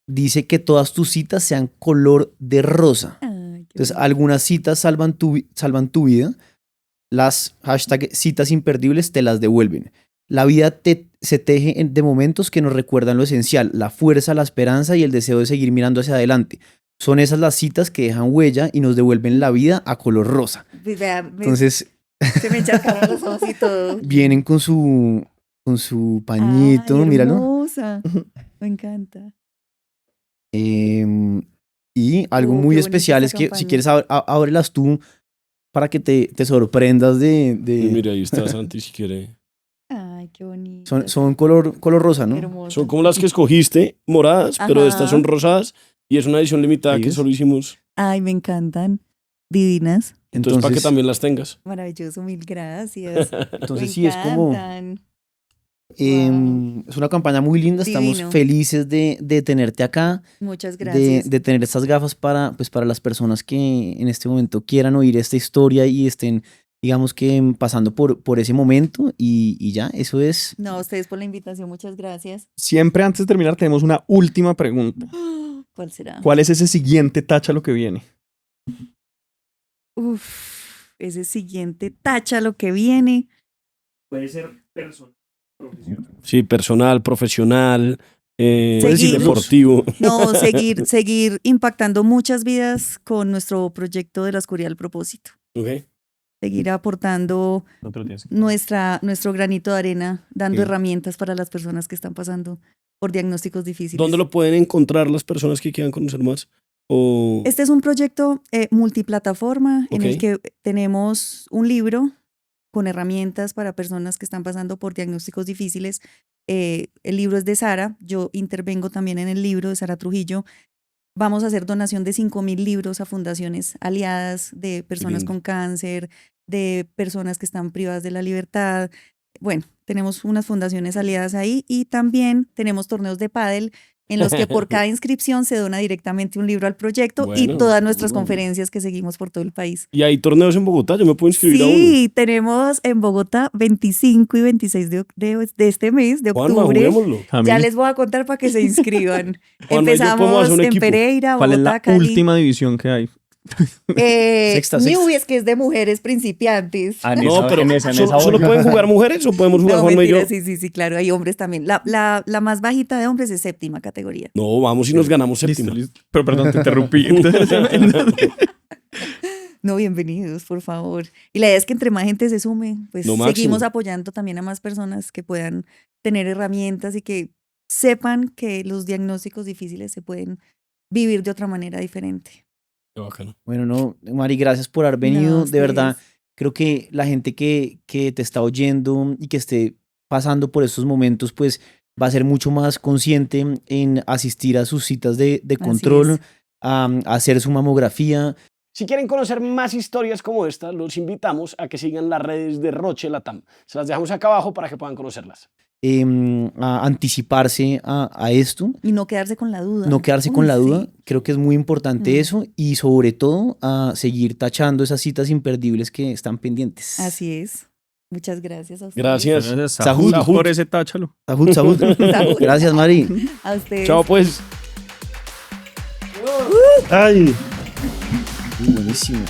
Dice que todas tus citas sean color de rosa. Ay, qué Entonces, bonito. algunas citas salvan tu vida. Las hashtag citas imperdibles te las devuelven. La vida se teje de momentos que nos recuerdan lo esencial, la fuerza, la esperanza y el deseo de seguir mirando hacia adelante. Son esas las citas que dejan huella y nos devuelven la vida a color rosa. Vea, Entonces, se me encharcaron los ojos y todo. vienen con su pañito, Ay, míralo. hermosa. Me encanta. Y algo muy qué bonita especial es esa que si campaña. quieres ábrelas tú para que te sorprendas de... Mira, ahí está Santi si quiere. Ay, qué bonito. Son color rosa, ¿no? Hermosa. Son como las que escogiste, moradas, pero Ajá. estas son rosadas y es una edición limitada ¿Sí que ves? solo hicimos. Ay, me encantan. Divinas. Entonces, para que también las tengas. Maravilloso, mil gracias. Entonces Me sí, es como... encantan. Es una campaña muy linda, estamos Divino. felices de tenerte acá, Muchas gracias. de tener estas gafas para las personas que en este momento quieran oír esta historia y estén, digamos que pasando por ese momento y ya, eso es. No, a ustedes por la invitación, muchas gracias. Siempre antes de terminar tenemos una última pregunta. ¿Cuál será? ¿Cuál es ese siguiente tacha lo que viene? ese siguiente tacha lo que viene. Puede ser personal, profesional. Sí, personal, profesional, Seguir. deportivo. No, seguir impactando muchas vidas con nuestro proyecto de la oscuridad al propósito. Ok. Seguir aportando No te lo tienes que nuestro granito de arena, dando Sí. herramientas para las personas que están pasando por diagnósticos difíciles. ¿Dónde lo pueden encontrar las personas que quieran conocer más? O... Este es un proyecto multiplataforma en el Ok. que tenemos un libro con herramientas para personas que están pasando por diagnósticos difíciles. El libro es de Sara, yo intervengo también en el libro de Sara Trujillo. Vamos a hacer donación de 5,000 libros a fundaciones aliadas de personas lindo. con cáncer, de personas que están privadas de la libertad. Bueno, tenemos unas fundaciones aliadas ahí y también tenemos torneos de pádel en los que por cada inscripción se dona directamente un libro al proyecto y Bueno, todas nuestras bueno. conferencias que seguimos por todo el país. Y hay torneos en Bogotá, yo me puedo inscribir a uno. Sí, tenemos en Bogotá 25 y 26 de este mes, de Juanma, octubre. juguémoslo. Ya les voy a contar para que se inscriban. Juanma y yo podemos Empezamos hacer un en equipo. Pereira, ¿Cuál es Bogotá, la Cali. última división que hay? Sexta. Newbies, que es de mujeres principiantes. No, pero en esa ¿solo hora. pueden jugar mujeres o podemos jugar No, Juanma y yo? mentira, sí, claro, hay hombres también. La más bajita de hombres es 7ª categoría. No, vamos y nos ganamos séptima. Listo. Pero perdón, te interrumpí. No, bienvenidos, por favor. Y la idea es que entre más gente se sume, pues Lo seguimos máximo. apoyando también a más personas que puedan tener herramientas y que sepan que los diagnósticos difíciles se pueden vivir de otra manera diferente. Qué bacano. Bueno, no, Mari, gracias por haber venido. No, De verdad, ustedes. creo que la gente que te está oyendo y que esté pasando por estos momentos, pues va a ser mucho más consciente en asistir a sus citas de control, es. a hacer su mamografía. Si quieren conocer más historias como esta, los invitamos a que sigan las redes de Roche Latam. Se las dejamos acá abajo para que puedan conocerlas. A anticiparse a esto, Y no quedarse con la duda. no quedarse Uy, con la sí. duda. Creo que es muy importante Mm. eso y sobre todo a seguir tachando esas citas imperdibles que están pendientes. Así es. Muchas gracias a ustedes. Gracias. Salud Sahut. por ese táchalo. Salud, salud. Salud. Gracias, Mari. A ustedes. Chao, pues. Ay. Buenísimo.